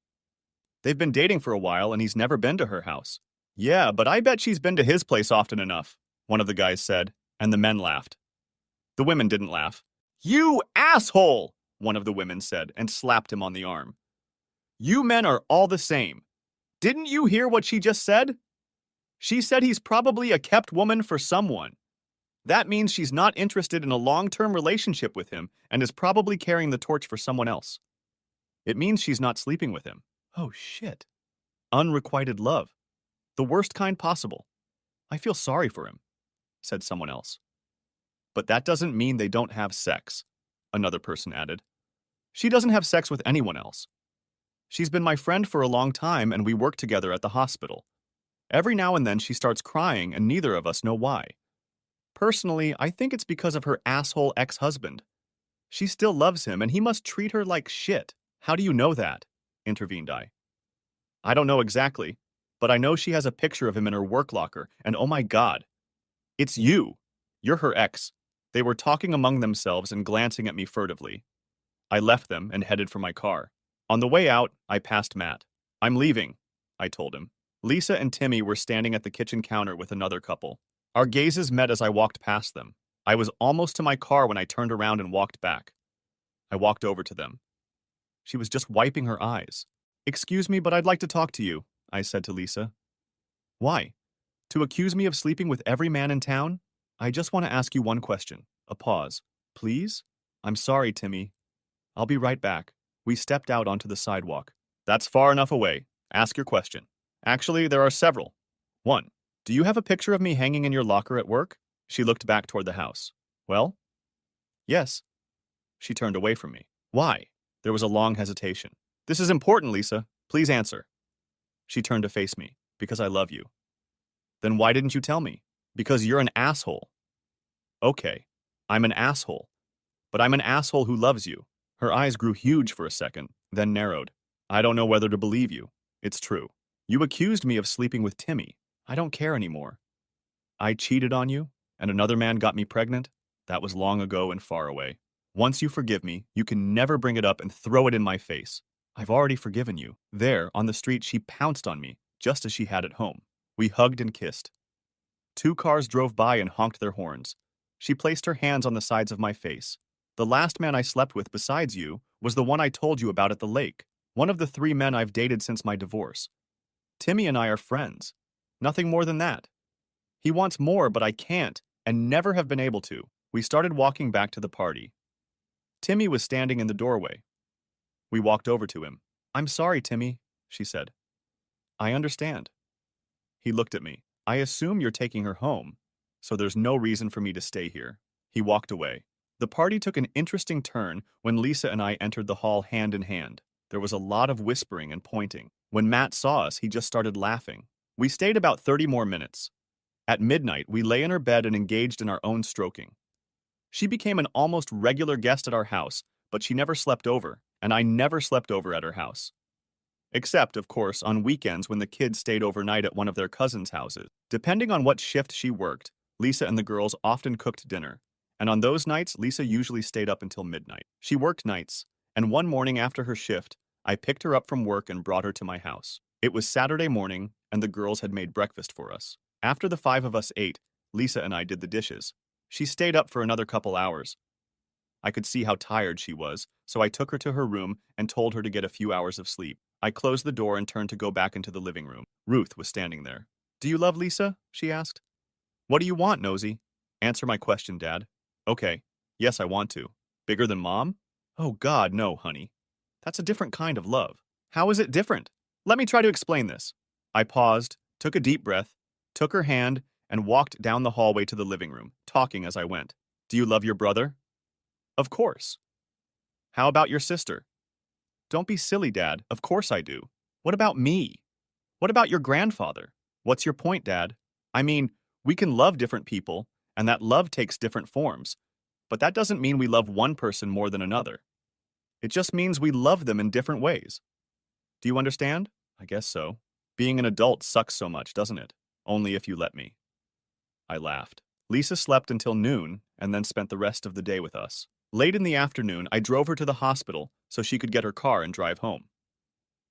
"They've been dating for a while and he's never been to her house." "Yeah, but I bet she's been to his place often enough," one of the guys said, and the men laughed. The women didn't laugh. "You asshole!" one of the women said and slapped him on the arm. "You men are all the same. Didn't you hear what she just said? She said he's probably a kept woman for someone. That means she's not interested in a long-term relationship with him and is probably carrying the torch for someone else. It means she's not sleeping with him." Oh shit. Unrequited love. The worst kind possible. "I feel sorry for him," said someone else. "But that doesn't mean they don't have sex," another person added. "She doesn't have sex with anyone else. She's been my friend for a long time and we work together at the hospital. Every now and then she starts crying and neither of us know why. Personally, I think it's because of her asshole ex-husband. She still loves him and he must treat her like shit." "How do you know that?" intervened I. "I don't know exactly, but I know she has a picture of him in her work locker, and oh my god. It's you. You're her ex." They were talking among themselves and glancing at me furtively. I left them and headed for my car. On the way out, I passed Matt. "I'm leaving," I told him. Lisa and Timmy were standing at the kitchen counter with another couple. Our gazes met as I walked past them. I was almost to my car when I turned around and walked back. I walked over to them. She was just wiping her eyes. "Excuse me, but I'd like to talk to you," I said to Lisa. "Why? To accuse me of sleeping with every man in town? I just want to ask you one question." A pause. "Please?" "I'm sorry, Timmy. I'll be right back." We stepped out onto the sidewalk. "That's far enough away. Ask your question." "Actually, there are several. 1. Do you have a picture of me hanging in your locker at work?" She looked back toward the house. "Well?" "Yes." She turned away from me. "Why?" There was a long hesitation. "This is important, Lisa. Please answer." She turned to face me. "Because I love you." "Then why didn't you tell me?" "Because you're an asshole." "Okay, I'm an asshole. But I'm an asshole who loves you. Her eyes grew huge for a second, then narrowed. I don't know whether to believe you. It's true. You accused me of sleeping with Timmy. I don't care anymore. I cheated on you, and another man got me pregnant? That was long ago and far away. Once you forgive me, you can never bring it up and throw it in my face. I've already forgiven you. There, on the street, she pounced on me, just as she had at home. We hugged and kissed. Two cars drove by and honked their horns. She placed her hands on the sides of my face. The last man I slept with besides you was the one I told you about at the lake, one of the 3 men I've dated since my divorce. Timmy and I are friends. Nothing more than that. He wants more, but I can't, and never have been able to. We started walking back to the party. Timmy was standing in the doorway. We walked over to him. I'm sorry, Timmy, she said. I understand. He looked at me. I assume you're taking her home, so there's no reason for me to stay here. He walked away. The party took an interesting turn when Lisa and I entered the hall hand in hand. There was a lot of whispering and pointing. When Matt saw us, he just started laughing. We stayed about 30 more minutes. At midnight, we lay in her bed and engaged in our own stroking. She became an almost regular guest at our house, but she never slept over, and I never slept over at her house. Except, of course, on weekends when the kids stayed overnight at one of their cousins' houses. Depending on what shift she worked, Lisa and the girls often cooked dinner, and on those nights, Lisa usually stayed up until midnight. She worked nights, and one morning after her shift, I picked her up from work and brought her to my house. It was Saturday morning, and the girls had made breakfast for us. After the 5 of us ate, Lisa and I did the dishes. She stayed up for another couple hours. I could see how tired she was, so I took her to her room and told her to get a few hours of sleep. I closed the door and turned to go back into the living room. Ruth was standing there. Do you love Lisa? She asked. What do you want, Nosy? Answer my question, Dad. Okay. Yes, I want to. Bigger than Mom? Oh God, no, honey. That's a different kind of love. How is it different? Let me try to explain this. I paused, took a deep breath, took her hand, and walked down the hallway to the living room, talking as I went. Do you love your brother? Of course. How about your sister? Don't be silly, Dad. Of course I do. What about me? What about your grandfather? What's your point, Dad? I mean, we can love different people, and that love takes different forms. But that doesn't mean we love one person more than another. It just means we love them in different ways. Do you understand? I guess so. Being an adult sucks so much, doesn't it? Only if you let me. I laughed. Lisa slept until noon and then spent the rest of the day with us. Late in the afternoon, I drove her to the hospital so she could get her car and drive home.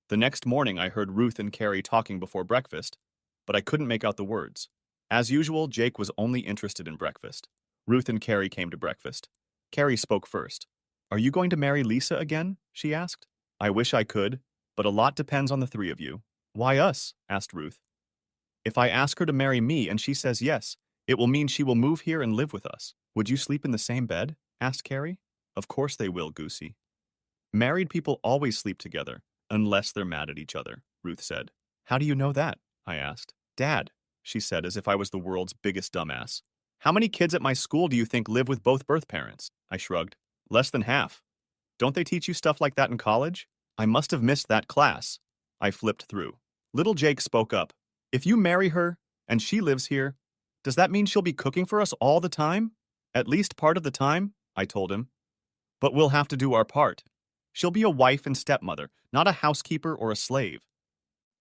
The next morning, I heard Ruth and Carrie talking before breakfast, but I couldn't make out the words. As usual, Jake was only interested in breakfast. Ruth and Carrie came to breakfast. Carrie spoke first. Are you going to marry Lisa again? She asked. I wish I could, but a lot depends on the 3 of you. Why us? Asked Ruth. If I ask her to marry me and she says yes, it will mean she will move here and live with us. Would you sleep in the same bed? Asked Carrie. Of course they will, Goosey. Married people always sleep together, unless they're mad at each other, Ruth said. How do you know that? I asked. Dad, she said as if I was the world's biggest dumbass. How many kids at my school do you think live with both birth parents? I shrugged. Less than half. Don't they teach you stuff like that in college? I must have missed that class. I flipped through. Little Jake spoke up. If you marry her, and she lives here, does that mean she'll be cooking for us all the time? At least part of the time, I told him. But we'll have to do our part. She'll be a wife and stepmother, not a housekeeper or a slave.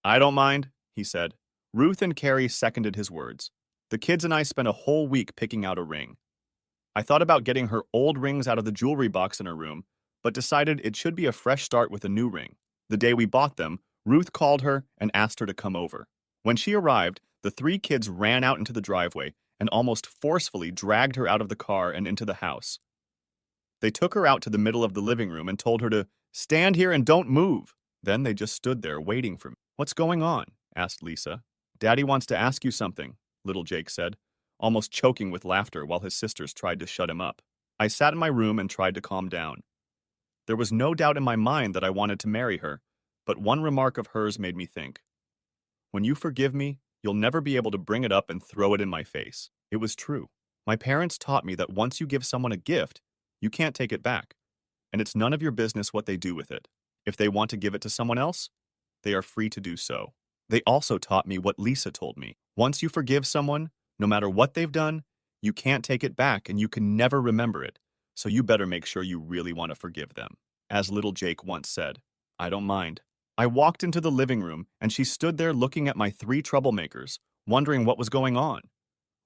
I don't mind, he said. Ruth and Carrie seconded his words. The kids and I spent a whole week picking out a ring. I thought about getting her old rings out of the jewelry box in her room, but decided it should be a fresh start with a new ring. The day we bought them, Ruth called her and asked her to come over. When she arrived, the 3 kids ran out into the driveway and almost forcefully dragged her out of the car and into the house. They took her out to the middle of the living room and told her to stand here and don't move. Then they just stood there waiting for me. What's going on? Asked Lisa. Daddy wants to ask you something, little Jake said, almost choking with laughter while his sisters tried to shut him up. I sat in my room and tried to calm down. There was no doubt in my mind that I wanted to marry her, but one remark of hers made me think. When you forgive me, you'll never be able to bring it up and throw it in my face. It was true. My parents taught me that once you give someone a gift, you can't take it back, and it's none of your business what they do with it. If they want to give it to someone else, they are free to do so. They also taught me what Lisa told me. Once you forgive someone, no matter what they've done, you can't take it back and you can never remember it, so you better make sure you really want to forgive them. as little Jake once said. I don't mind. I walked into the living room, and she stood there looking at my three troublemakers, wondering what was going on.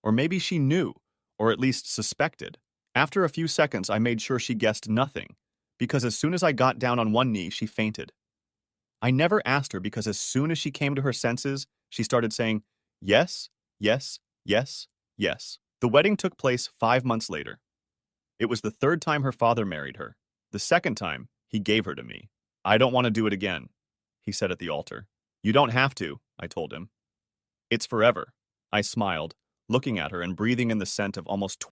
Or maybe she knew, or at least suspected. After a few seconds, I made sure she guessed nothing, because as soon as I got down on one knee, she fainted. I never asked her because as soon as she came to her senses, she started saying, yes, yes, yes, yes. The wedding took place 5 months later. It was the third time her father married her. The second time, he gave her to me. I don't want to do it again, he said at the altar. You don't have to, I told him. It's forever. I smiled, looking at her and breathing in the scent of almost